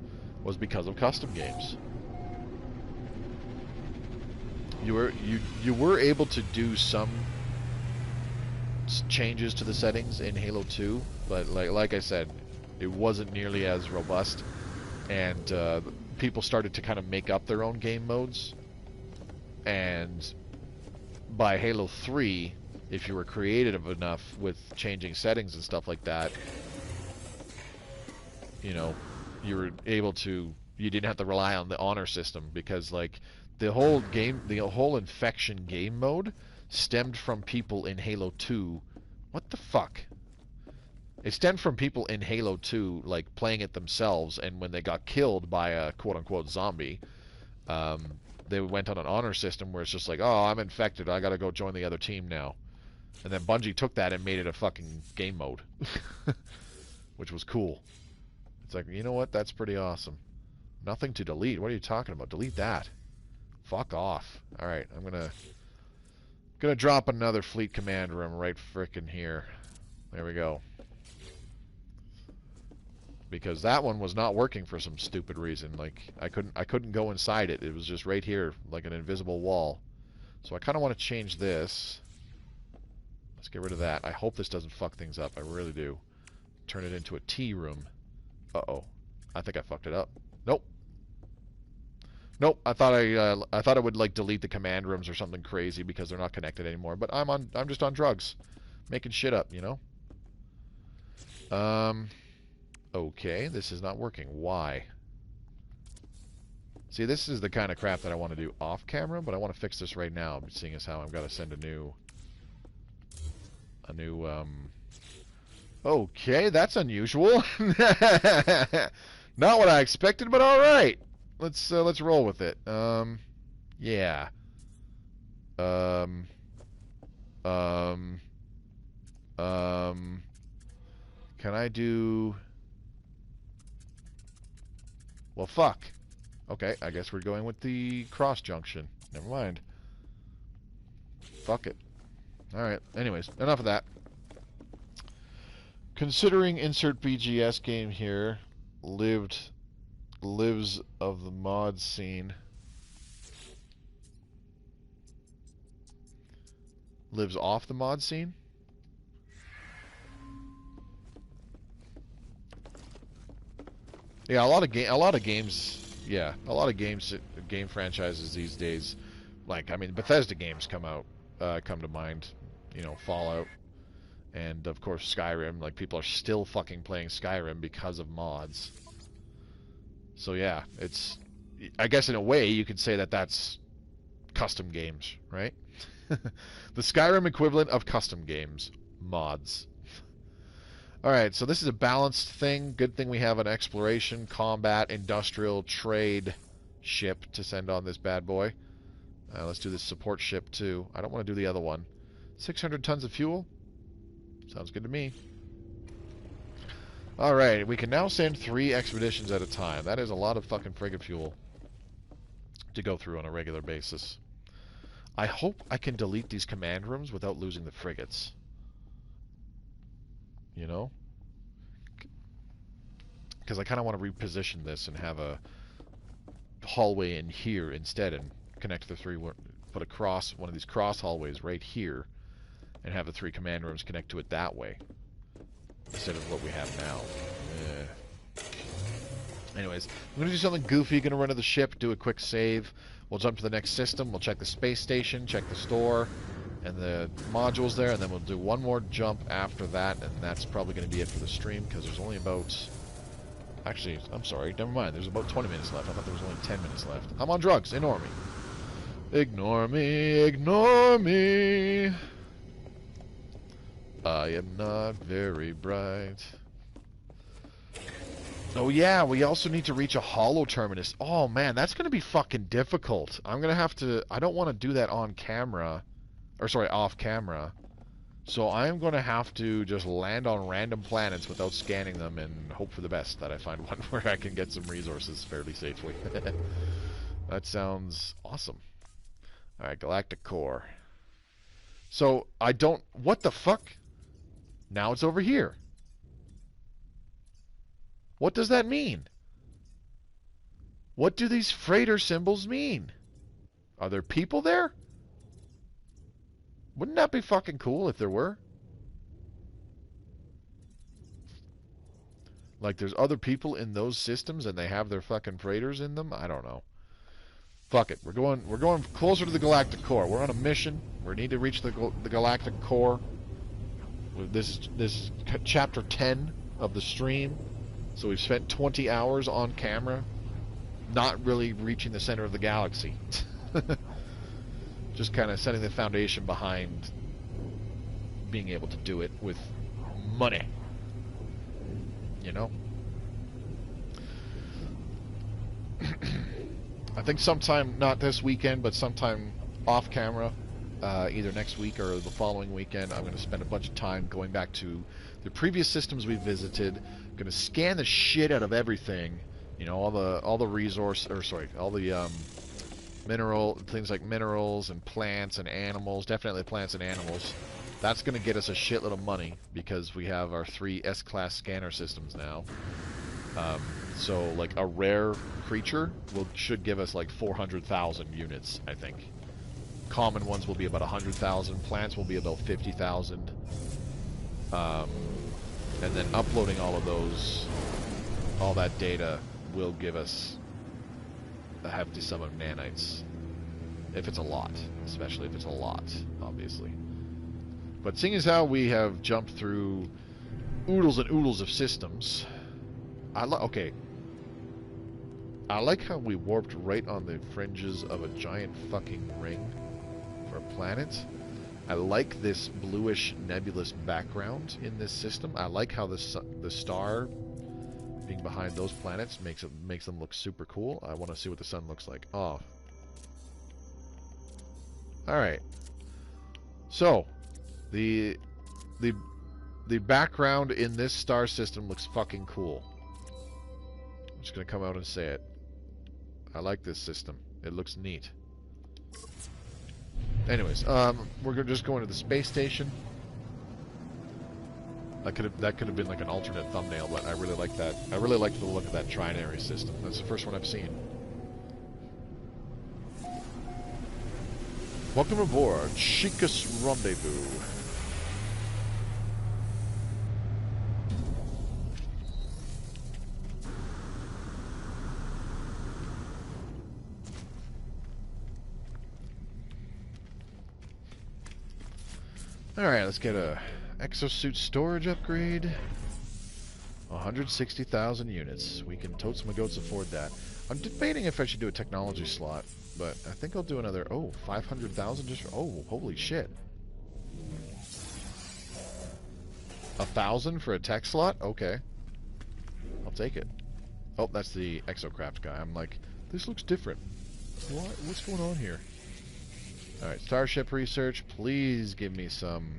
was because of custom games. You were able to do some changes to the settings in Halo 2, but like I said, it wasn't nearly as robust, and people started to kind of make up their own game modes. And by Halo 3, if you were creative enough with changing settings and stuff like that, you know, you were able to, you didn't have to rely on the honor system, because like the whole infection game mode stemmed from people in Halo 2. What the fuck? It stemmed from people in Halo 2 like playing it themselves, and when they got killed by a quote-unquote zombie, they went on an honor system where it's just like, oh, I'm infected, I gotta go join the other team now. And then Bungie took that and made it a fucking game mode. Which was cool. It's like, you know what? That's pretty awesome. Nothing to delete. What are you talking about? Delete that. Fuck off. Alright, I'm gonna drop another fleet command room right frickin' here. There we go. Because that one was not working for some stupid reason. Like, I couldn't go inside it. It was just right here, like an invisible wall. So I kind of want to change this. Let's get rid of that. I hope this doesn't fuck things up. I really do. Turn it into a tea room. Uh-oh. I think I fucked it up. Nope. Nope. I thought I would like delete the command rooms or something crazy because they're not connected anymore. But I'm just on drugs, making shit up, you know. Okay, this is not working. Why? See, this is the kind of crap that I want to do off camera, but I want to fix this right now, seeing as how I've got to send a new okay, that's unusual. Not what I expected, but all right. Let's roll with it. Yeah. Can I do... Well, fuck. Okay, I guess we're going with the cross junction. Never mind. Fuck it. Alright, anyways, enough of that. Considering insert BGS game here, lives of the mod scene. Lives off the mod scene? Yeah, a lot of games, game franchises these days Like, I mean, Bethesda games come to mind. You know, Fallout, and of course Skyrim. Like, people are still fucking playing Skyrim because of mods. So yeah, it's, I guess in a way you could say that that's custom games, right? The Skyrim equivalent of custom games, mods. Alright, so this is a balanced thing. Good thing we have an exploration, combat, industrial, trade ship to send on this bad boy. Let's do this support ship too. I don't want to do the other one. 600 tons of fuel? Sounds good to me. Alright, we can now send 3 expeditions at a time. That is a lot of fucking frigate fuel to go through on a regular basis. I hope I can delete these command rooms without losing the frigates. You know? Because I kind of want to reposition this and have a hallway in here instead and connect the 3, put a cross, one of these cross hallways right here and have the 3 command rooms connect to it that way instead of what we have now. Anyways, I'm going to do something goofy, going to run to the ship, do a quick save. We'll jump to the next system, we'll check the space station, check the store and the modules there, and then we'll do one more jump after that, and that's probably going to be it for the stream, because there's only about... Actually, I'm sorry, never mind, there's about 20 minutes left. I thought there was only 10 minutes left. I'm on drugs, ignore me. Ignore me, ignore me. I am not very bright. Oh yeah, we also need to reach a holo terminus. Oh man, that's going to be fucking difficult. I'm going to have to... I don't want to do that on camera. Or sorry, off camera. So I'm going to have to just land on random planets without scanning them and hope for the best that I find one where I can get some resources fairly safely. That sounds awesome. Alright, galactic core. So, I don't... What the fuck? Now it's over here. What does that mean? What do these freighter symbols mean? Are there people there? Wouldn't that be fucking cool if there were? Like there's other people in those systems and they have their fucking freighters in them? I don't know. Fuck it. We're going closer to the galactic core. We're on a mission. We need to reach the galactic core. This is chapter 10 of the stream. So we've spent 20 hours on camera not really reaching the center of the galaxy. Just kind of setting the foundation behind being able to do it with money. You know? I think sometime, not this weekend, but sometime off camera, either next week or the following weekend, I'm going to spend a bunch of time going back to the previous systems we visited. I'm going to scan the shit out of everything. You know, all the resource, or sorry, all the things like minerals and plants and animals, definitely plants and animals. That's going to get us a shitload of money because we have our 3 S-class scanner systems now. So like a rare creature should give us like 400,000 units, I think. Common ones will be about 100,000. Plants will be about 50,000. And then uploading all of those, all that data will give us a hefty sum of nanites. If it's a lot. Especially if it's a lot, obviously. But seeing as how we have jumped through oodles and oodles of systems, okay. I like how we warped right on the fringes of a giant fucking ring for a planet. I like this bluish nebulous background in this system. I like how the star being behind those planets makes them look super cool. I want to see what the sun looks like. Oh. Alright. So, the background in this star system looks fucking cool. I'm just gonna come out and say it. I like this system. It looks neat. Anyways, we're just going to the space station. That could have been like an alternate thumbnail, but I really like that. I really like the look of that trinary system. That's the first one I've seen. Welcome aboard, Chica's Rendezvous. Alright, let's get a exosuit storage upgrade. 160,000 units. We can totes my goats afford that. I'm debating if I should do a technology slot, but I think I'll do another... Oh, 500,000 just... Oh, holy shit. 1,000 for a tech slot? Okay. I'll take it. Oh, that's the exocraft guy. I'm like, this looks different. What's going on here? Alright, Starship Research. Please give me some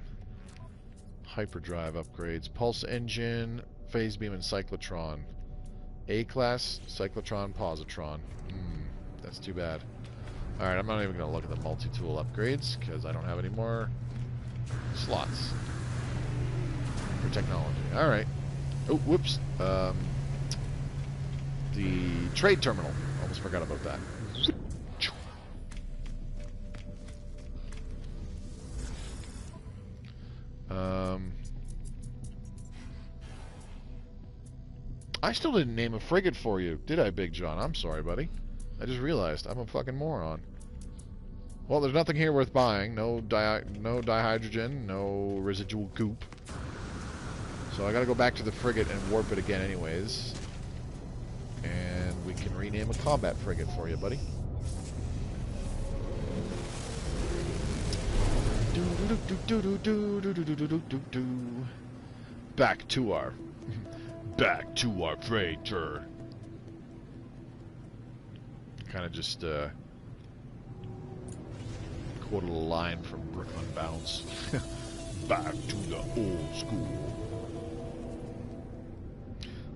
hyperdrive upgrades. Pulse Engine, Phase Beam, and Cyclotron. A-Class, Cyclotron, Positron. That's too bad. Alright, I'm not even going to look at the multi-tool upgrades, because I don't have any more slots for technology. Alright. Oh, whoops. The trade terminal. Almost forgot about that. I still didn't name a frigate for you, did I, Big John? I'm sorry, buddy. I just realized I'm a fucking moron. Well, there's nothing here worth buying. No dihydrogen, no residual goop. So I gotta go back to the frigate and warp it again anyways. And we can rename a combat frigate for you, buddy. Back to our freighter. Kind of just quoted a line from Brooklyn Bounce. Back to the old school.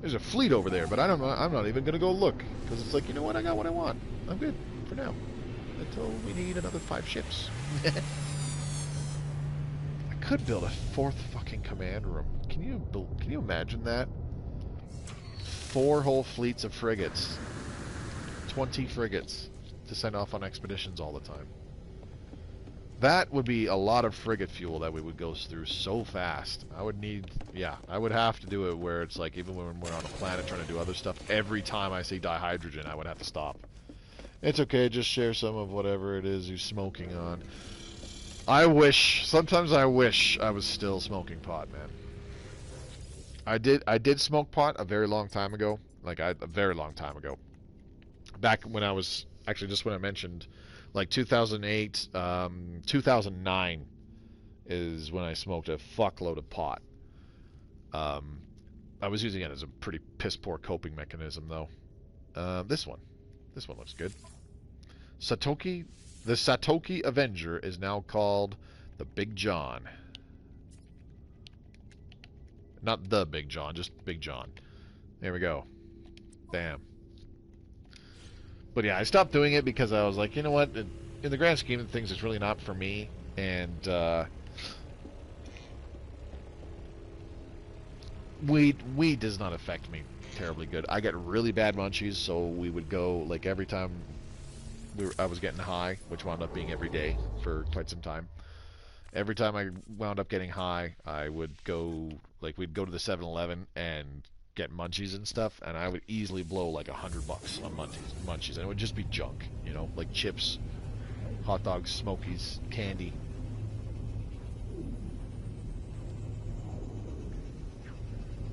There's a fleet over there, but I'm not even gonna go look because it's like, you know what? I got what I want. I'm good for now until we need another 5 ships. I could build a 4th fucking command room. Can you imagine that? 4 whole fleets of frigates. 20 frigates to send off on expeditions all the time. That would be a lot of frigate fuel that we would go through so fast. I would need, yeah, I would have to do it where it's like, even when we're on a planet trying to do other stuff, every time I see dihydrogen, I would have to stop. It's okay, just share some of whatever it is you're smoking on. Sometimes I wish I was still smoking pot, man. I did smoke pot a very long time ago. A very long time ago. Back when I was, actually just when I mentioned, like 2008, 2009 is when I smoked a fuckload of pot. I was using it as a pretty piss-poor coping mechanism, though. This one looks good. The Satoki Avenger is now called the Big John. Not the Big John, just Big John. There we go. Bam. But yeah, I stopped doing it because I was like, you know what? In the grand scheme of things, it's really not for me. And weed does not affect me terribly good. I get really bad munchies, so we would go, like, every time I was getting high, which wound up being every day for quite some time. Every time I wound up getting high, I would go, like, we'd go to the 7-Eleven and get munchies and stuff, and I would easily blow like $100 on munchies, and it would just be junk, you know, like chips, hot dogs, Smokies, candy.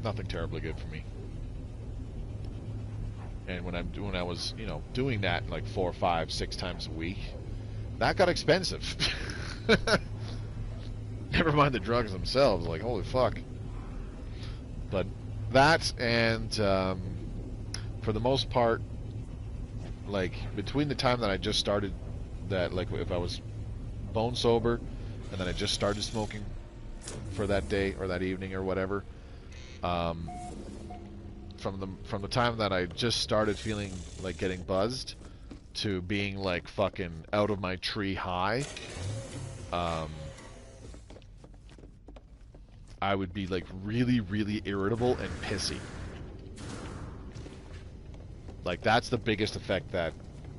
Nothing terribly good for me. And when I was, you know, doing that like 4, 5, 6 times a week, that got expensive. Never mind the drugs themselves, like, holy fuck. But that, and for the most part, like, between the time that I just started that, like, if I was bone sober, and then I just started smoking for that day, or that evening, or whatever, from the time that I just started feeling like getting buzzed, to being, like, fucking out of my tree high, I would be, like, really, really irritable and pissy. Like, that's the biggest effect that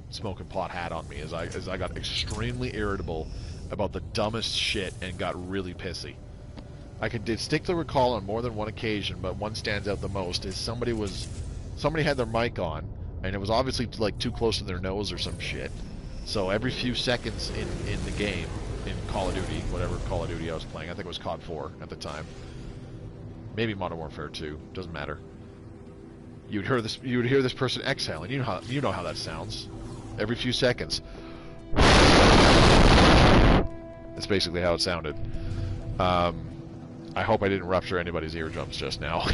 smoking pot had on me, is I got extremely irritable about the dumbest shit and got really pissy. I could distinctly recall on more than one occasion, but one stands out the most, is somebody had their mic on, and it was obviously, like, too close to their nose or some shit. So every few seconds in the game, in Call of Duty, whatever Call of Duty I was playing. I think it was COD 4 at the time. Maybe Modern Warfare 2. Doesn't matter. You would hear this person exhaling. You know how that sounds. Every few seconds. That's basically how it sounded. I hope I didn't rupture anybody's eardrums just now.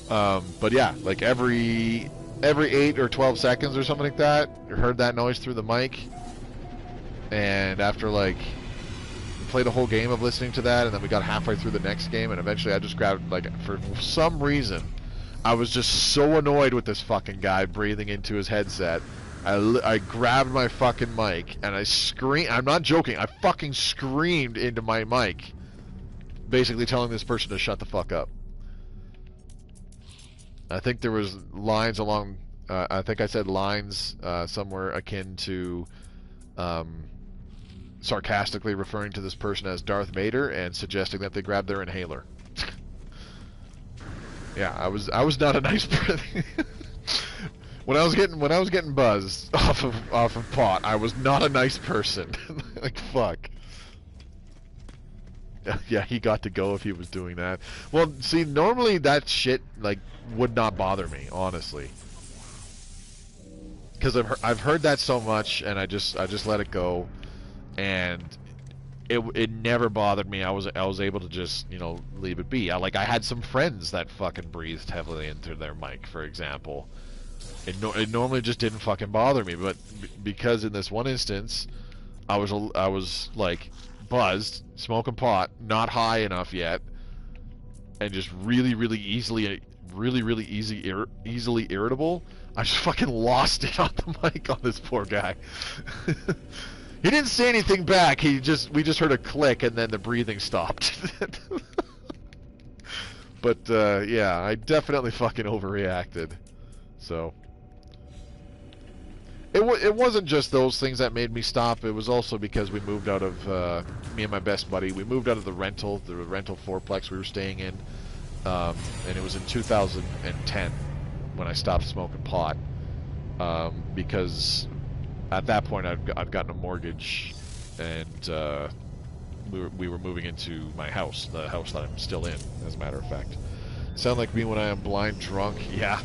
But yeah, like every 8 or 12 seconds or something like that, you heard that noise through the mic. And after like played a whole game of listening to that, and then we got halfway through the next game, and eventually I just grabbed, like, for some reason, I was just so annoyed with this fucking guy breathing into his headset. I grabbed my fucking mic and I screamed. I'm not joking. I fucking screamed into my mic, basically telling this person to shut the fuck up. I think there was lines along. I think I said lines somewhere akin to sarcastically referring to this person as Darth Vader and suggesting that they grab their inhaler. Yeah, I was not a nice person. When I was getting buzzed off of pot, I was not a nice person. Like, fuck. Yeah, he got to go if he was doing that. Well, see, normally that shit, like, would not bother me, honestly. Because I've heard that so much, and I just let it go, and it never bothered me. I was able to just, you know, leave it be. I had some friends that fucking breathed heavily into their mic, for example. It normally just didn't fucking bother me, but because in this one instance, I was like buzzed, smoking pot, not high enough yet, and just really easily irritable. I just fucking lost it on the mic on this poor guy. He didn't say anything back. We just heard a click, and then the breathing stopped. But yeah, I definitely fucking overreacted. So it wasn't just those things that made me stop. It was also because we moved out of me and my best buddy. We moved out of the rental fourplex we were staying in, and it was in 2010 when I stopped smoking pot, because at that point I'd gotten a mortgage, and we were moving into my house, the house that I'm still in, as a matter of fact. Sound like me when I am blind drunk? Yeah.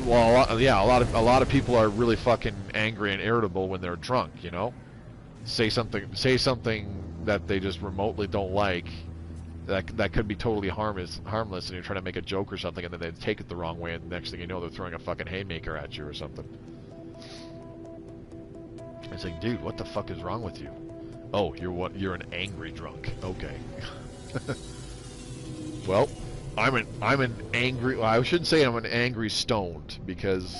Well, a lot of people are really fucking angry and irritable when they're drunk, you know? Say something that they just remotely don't like, that could be totally harmless, and you're trying to make a joke or something, and then they take it the wrong way, and the next thing you know, they're throwing a fucking haymaker at you or something. It's like, dude, what the fuck is wrong with you? Oh, you're an angry drunk. Okay. Well, I'm an angry. Well, I shouldn't say I'm an angry stoned, because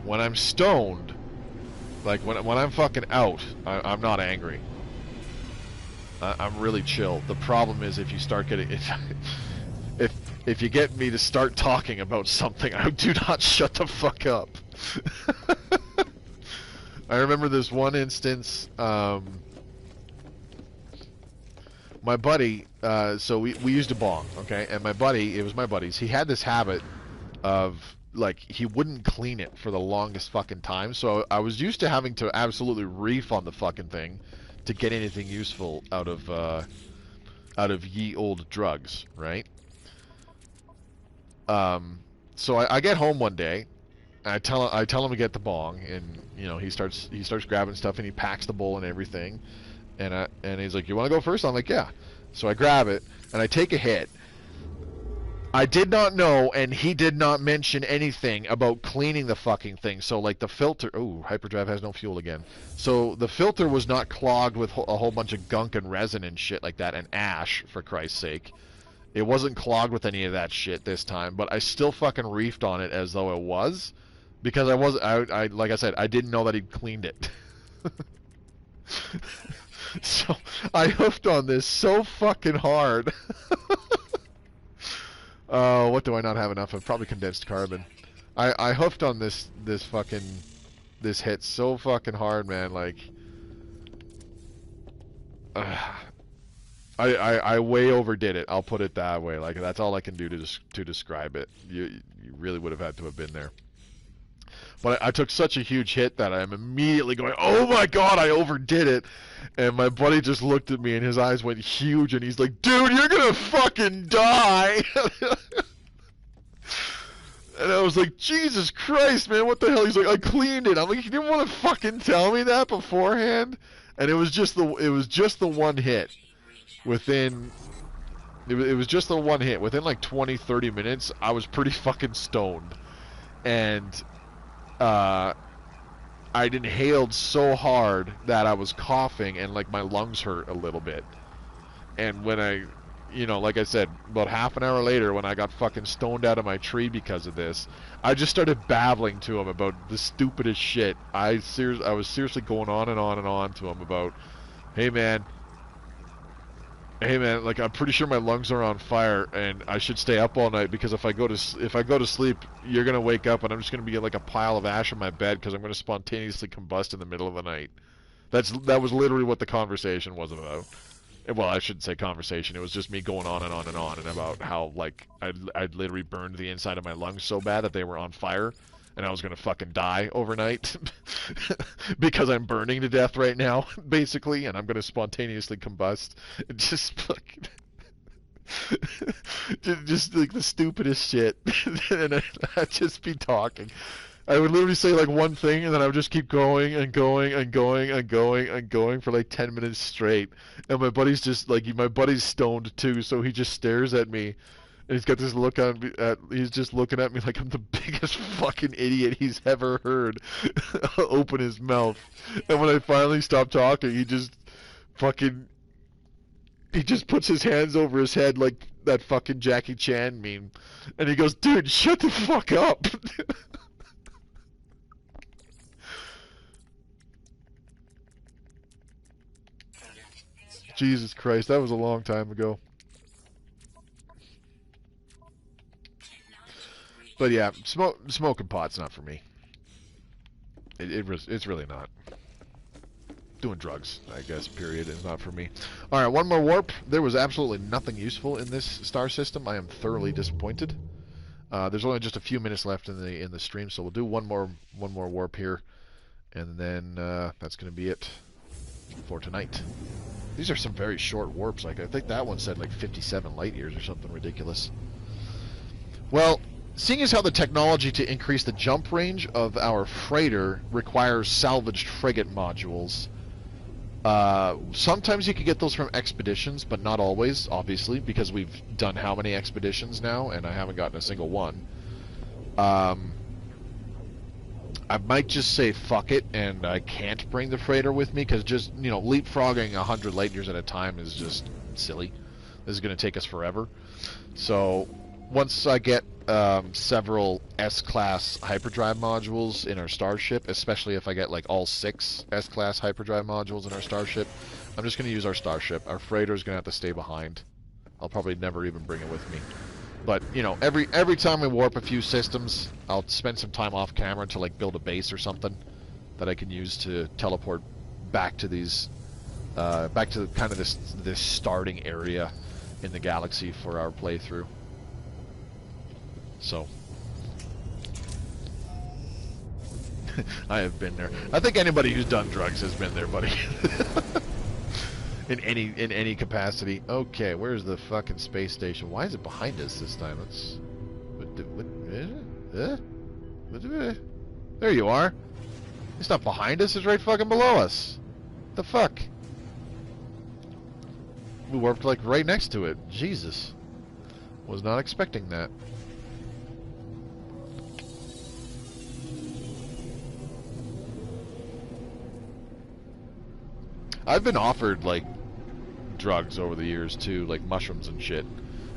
when I'm stoned, like when I'm fucking out, I'm not angry. I'm really chill. The problem is if you start getting if you get me to start talking about something, I do not shut the fuck up. I remember this one instance. My buddy, so we used a bong, okay? And my buddy, it was my buddy's, he had this habit of, like, he wouldn't clean it for the longest fucking time. So I was used to having to absolutely reef on the fucking thing to get anything useful out of ye old drugs, right? So I get home one day, and I tell him to get the bong, and you know he starts grabbing stuff, and he packs the bowl and everything. And he's like, "You want to go first?" I'm like, "Yeah." So I grab it, and I take a hit. I did not know, and he did not mention anything about cleaning the fucking thing. So, like, the filter... Oh, hyperdrive has no fuel again. So, the filter was not clogged with a whole bunch of gunk and resin and shit like that, and ash, for Christ's sake. It wasn't clogged with any of that shit this time, but I still fucking reefed on it as though it was. Because like I said, I didn't know that he'd cleaned it. So I hoofed on this so fucking hard. What do I not have enough of? Probably condensed carbon. I hoofed on this hit so fucking hard, man. Like, I way overdid it. I'll put it that way. Like, that's all I can do to describe it. You really would have had to have been there. But I took such a huge hit that I'm immediately going, oh my god, I overdid it. And my buddy just looked at me and his eyes went huge and he's like, dude, you're gonna fucking die. And I was like, Jesus Christ, man, what the hell? He's like, I cleaned it. I'm like, you didn't want to fucking tell me that beforehand? And it was just the one hit. It was just the one hit. Within like 20, 30 minutes, I was pretty fucking stoned. And I'd inhaled so hard that I was coughing and like my lungs hurt a little bit. And when I, like I said, about half an hour later when I got fucking stoned out of my tree because of this, I just started babbling to him about the stupidest shit. I was seriously going on and on and on to him about, hey man, like I'm pretty sure my lungs are on fire and I should stay up all night because if I go to sleep, you're gonna wake up and I'm just gonna be like a pile of ash in my bed because I'm gonna spontaneously combust in the middle of the night. That was literally what the conversation was about. Well, I shouldn't say conversation. It was just me going on and on and on and about how like I'd literally burned the inside of my lungs so bad that they were on fire. And I was gonna fucking die overnight because I'm burning to death right now, basically, and I'm gonna spontaneously combust. Just fucking, just like the stupidest shit, and I'd just be talking. I would literally say like one thing, and then I would just keep going and going and going and going and going for like 10 minutes straight. And my buddy's just like, my buddy's stoned too, so he just stares at me. And he's got this look on me, he's just looking at me like I'm the biggest fucking idiot he's ever heard open his mouth. And when I finally stop talking, he just puts his hands over his head like that fucking Jackie Chan meme. And he goes, dude, shut the fuck up. Jesus Christ, that was a long time ago. But yeah, smoking pot's not for me. It's really not. Doing drugs, I guess, period, is not for me. Alright, one more warp. There was absolutely nothing useful in this star system. I am thoroughly disappointed. There's only just a few minutes left in the stream, so we'll do one more warp here. And then that's going to be it for tonight. These are some very short warps. Like I think that one said like 57 light years or something ridiculous. Well, seeing as how the technology to increase the jump range of our freighter requires salvaged frigate modules, sometimes you can get those from expeditions, but not always, obviously, because we've done how many expeditions now, and I haven't gotten a single one. I might just say fuck it, and I can't bring the freighter with me, because just, leapfrogging 100 light years at a time is just silly. This is going to take us forever. So, once I get several S-class hyperdrive modules in our starship, especially if I get like all 6 S-class hyperdrive modules in our starship, I'm just going to use our starship. Our freighter's going to have to stay behind. I'll probably never even bring it with me. But, every time we warp a few systems, I'll spend some time off camera to like build a base or something that I can use to teleport back to these, back to kind of this starting area in the galaxy for our playthrough. So, I have been there. I think anybody who's done drugs has been there, buddy. in any capacity. Okay, where's the fucking space station? Why is it behind us this time? There you are. It's not behind us. It's right fucking below us. What the fuck? We warped like right next to it. Jesus. Was not expecting that. I've been offered, like, drugs over the years, too, like mushrooms and shit.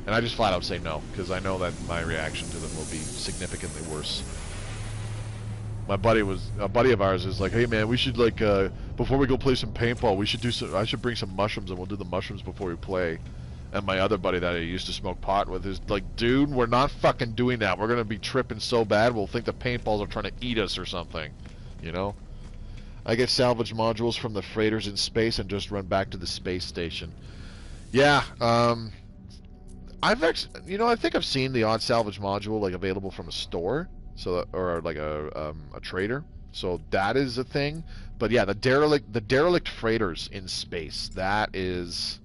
And I just flat out say no, because I know that my reaction to them will be significantly worse. A buddy of ours is like, hey man, we should, like, before we go play some paintball, I should bring some mushrooms and we'll do the mushrooms before we play. And my other buddy that I used to smoke pot with is like, dude, we're not fucking doing that. We're gonna be tripping so bad, we'll think the paintballs are trying to eat us or something. You know? I get salvage modules from the freighters in space and just run back to the space station. Yeah, I think I've seen the odd salvage module like available from a store So, or like a trader. So that is a thing. But yeah, the derelict freighters in space. That is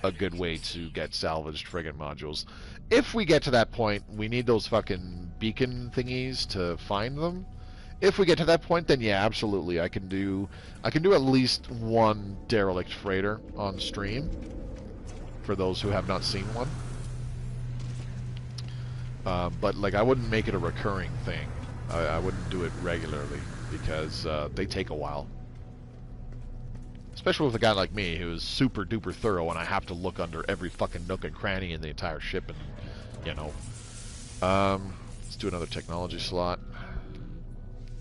a good way to get salvaged frigate modules. If we get to that point, we need those fucking beacon thingies to find them. If we get to that point, then yeah, absolutely, I can do at least one derelict freighter on stream for those who have not seen one. But like, I wouldn't make it a recurring thing. I wouldn't do it regularly because they take a while. Especially with a guy like me who's super duper thorough and I have to look under every fucking nook and cranny in the entire ship and, you know. Let's do another technology slot.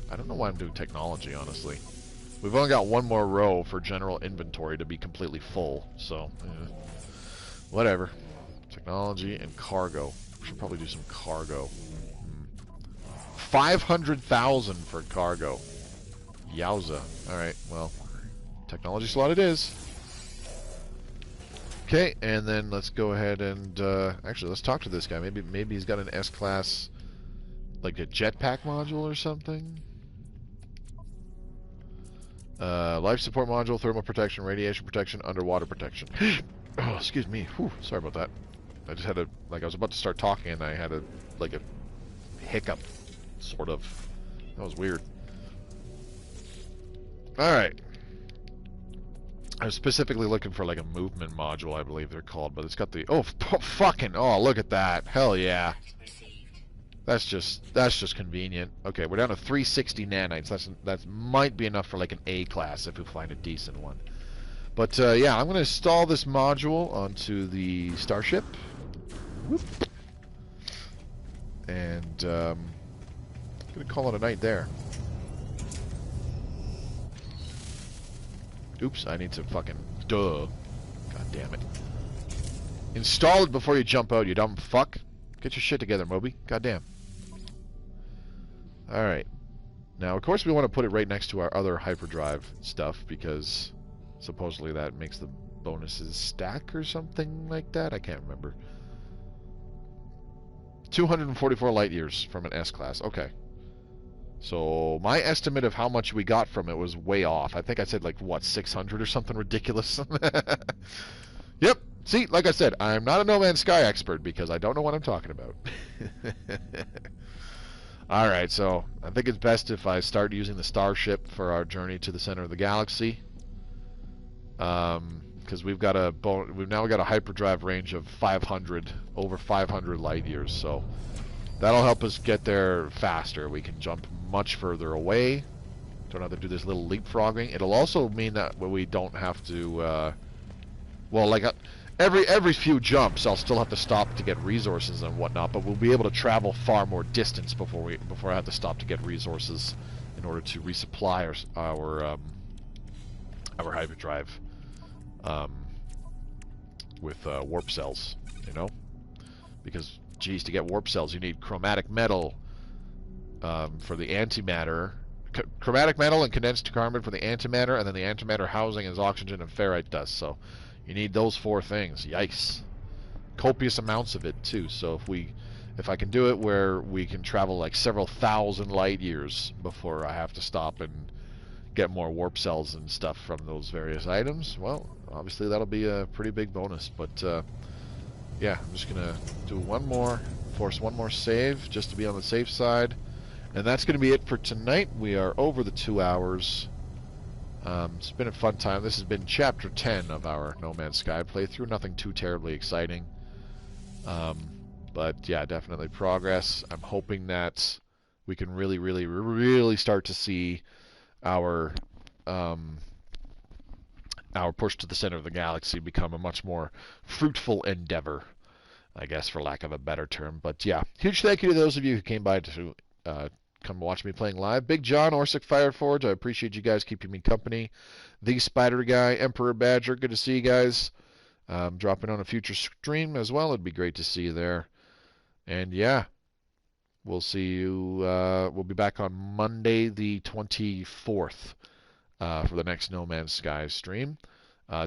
I don't know why I'm doing technology, honestly. We've only got one more row for general inventory to be completely full, so whatever. Technology and cargo. We should probably do some cargo. 500,000 for cargo. Yowza. Alright, well, technology slot it is. Okay, and then let's go ahead and actually let's talk to this guy. Maybe he's got an S-class, like a jetpack module or something. Life support module, thermal protection, radiation protection, underwater protection. Oh, excuse me. Whew, sorry about that. I just had a, like, I was about to start talking and I had a, like, a hiccup, sort of. That was weird. Alright. I was specifically looking for, like, a movement module, I believe they're called, but it's got the, oh, fucking, oh, look at that. Hell yeah. That's just convenient. Okay, we're down to 360 nanites. That might be enough for, like, an A class if we find a decent one. But, yeah, I'm going to install this module onto the starship. Whoop. And, I'm going to call it a night there. Oops, I need to fucking... Duh. God damn it. Install it before you jump out, you dumb fuck. Get your shit together, Moby. God damn. Alright. Now, of course, we want to put it right next to our other hyperdrive stuff, because supposedly that makes the bonuses stack or something like that. I can't remember. 244 light years from an S-class. Okay. So, my estimate of how much we got from it was way off. I think I said, like, what, 600 or something ridiculous? Yep. See, like I said, I'm not a No Man's Sky expert because I don't know what I'm talking about. Alright, so I think it's best if I start using the starship for our journey to the center of the galaxy. Because we've now got a hyperdrive range of 500, over 500 light years, so that'll help us get there faster. We can jump much further away. Don't have to do this little leapfrogging. It'll also mean that we don't have to, well, like every few jumps, I'll still have to stop to get resources and whatnot, but we'll be able to travel far more distance before I have to stop to get resources in order to resupply our hyperdrive with warp cells, you know, because geez, to get warp cells you need chromatic metal for the antimatter, chromatic metal and condensed carbon for the antimatter, and then the antimatter housing is oxygen and ferrite dust. So you need those four things. Yikes. Copious amounts of it too. So if I can do it where we can travel like several thousand light years before I have to stop and get more warp cells and stuff from those various items, well, obviously that'll be a pretty big bonus. But yeah, I'm just gonna do force one more save just to be on the safe side, and that's gonna be it for tonight. We are over the 2 hours. It's been a fun time. This has been Chapter 10 of our No Man's Sky playthrough. Nothing too terribly exciting. But yeah, definitely progress. I'm hoping that we can really, really, really start to see our push to the center of the galaxy become a much more fruitful endeavor, I guess, for lack of a better term. But yeah, huge thank you to those of you who came by to come watch me playing live. Big John, Orsic Fireforge, I appreciate you guys keeping me company. The Spider Guy, Emperor Badger, good to see you guys. Dropping on a future stream as well, it'd be great to see you there. And yeah, we'll see you, we'll be back on Monday the 24th for the next No Man's Sky stream.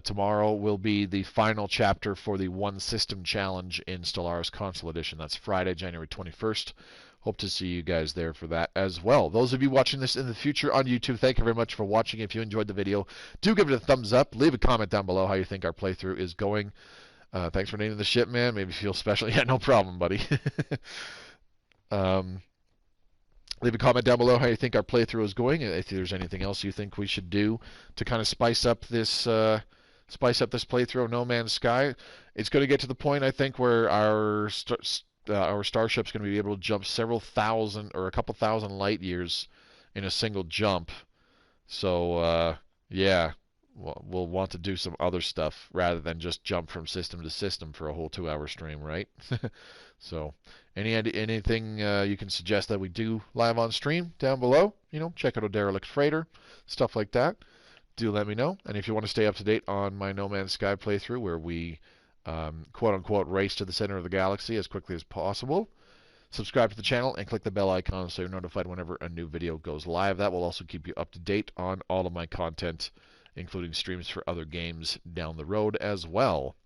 Tomorrow will be the final chapter for the One System Challenge in Stellaris Console Edition. That's Friday, January 21st. Hope to see you guys there for that as well. Those of you watching this in the future on YouTube, thank you very much for watching. If you enjoyed the video, do give it a thumbs up. Leave a comment down below how you think our playthrough is going. Thanks for naming the ship, man. Maybe you feel special. Yeah, no problem, buddy. Leave a comment down below how you think our playthrough is going. If there's anything else you think we should do to kind of spice up this playthrough of No Man's Sky. It's going to get to the point, I think, where our starship's going to be able to jump several thousand or a couple thousand light years in a single jump. So yeah, we'll want to do some other stuff rather than just jump from system to system for a whole 2-hour stream, right? So anything you can suggest that we do live on stream down below, check out a derelict freighter, stuff like that. Do let me know. And if you want to stay up to date on my No Man's Sky playthrough, where we quote-unquote race to the center of the galaxy as quickly as possible, subscribe to the channel and click the bell icon so you're notified whenever a new video goes live. That will also keep you up to date on all of my content, including streams for other games down the road as well.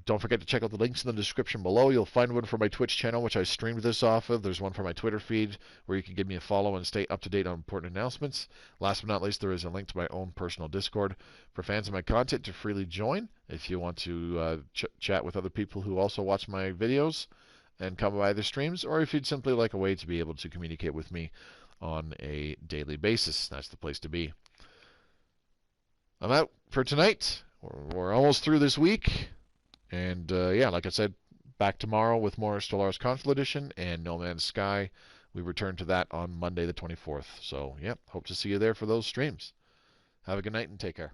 Don't forget to check out the links in the description below. You'll find one for my Twitch channel, which I streamed this off of. There's one for my Twitter feed, where you can give me a follow and stay up to date on important announcements. Last but not least, there is a link to my own personal Discord for fans of my content to freely join if you want to chat with other people who also watch my videos and come by the streams, or if you'd simply like a way to be able to communicate with me on a daily basis. That's the place to be. I'm out for tonight. We're almost through this week. And yeah, like I said, back tomorrow with more Stellaris Console Edition and No Man's Sky. We return to that on Monday the 24th. So, yeah, hope to see you there for those streams. Have a good night and take care.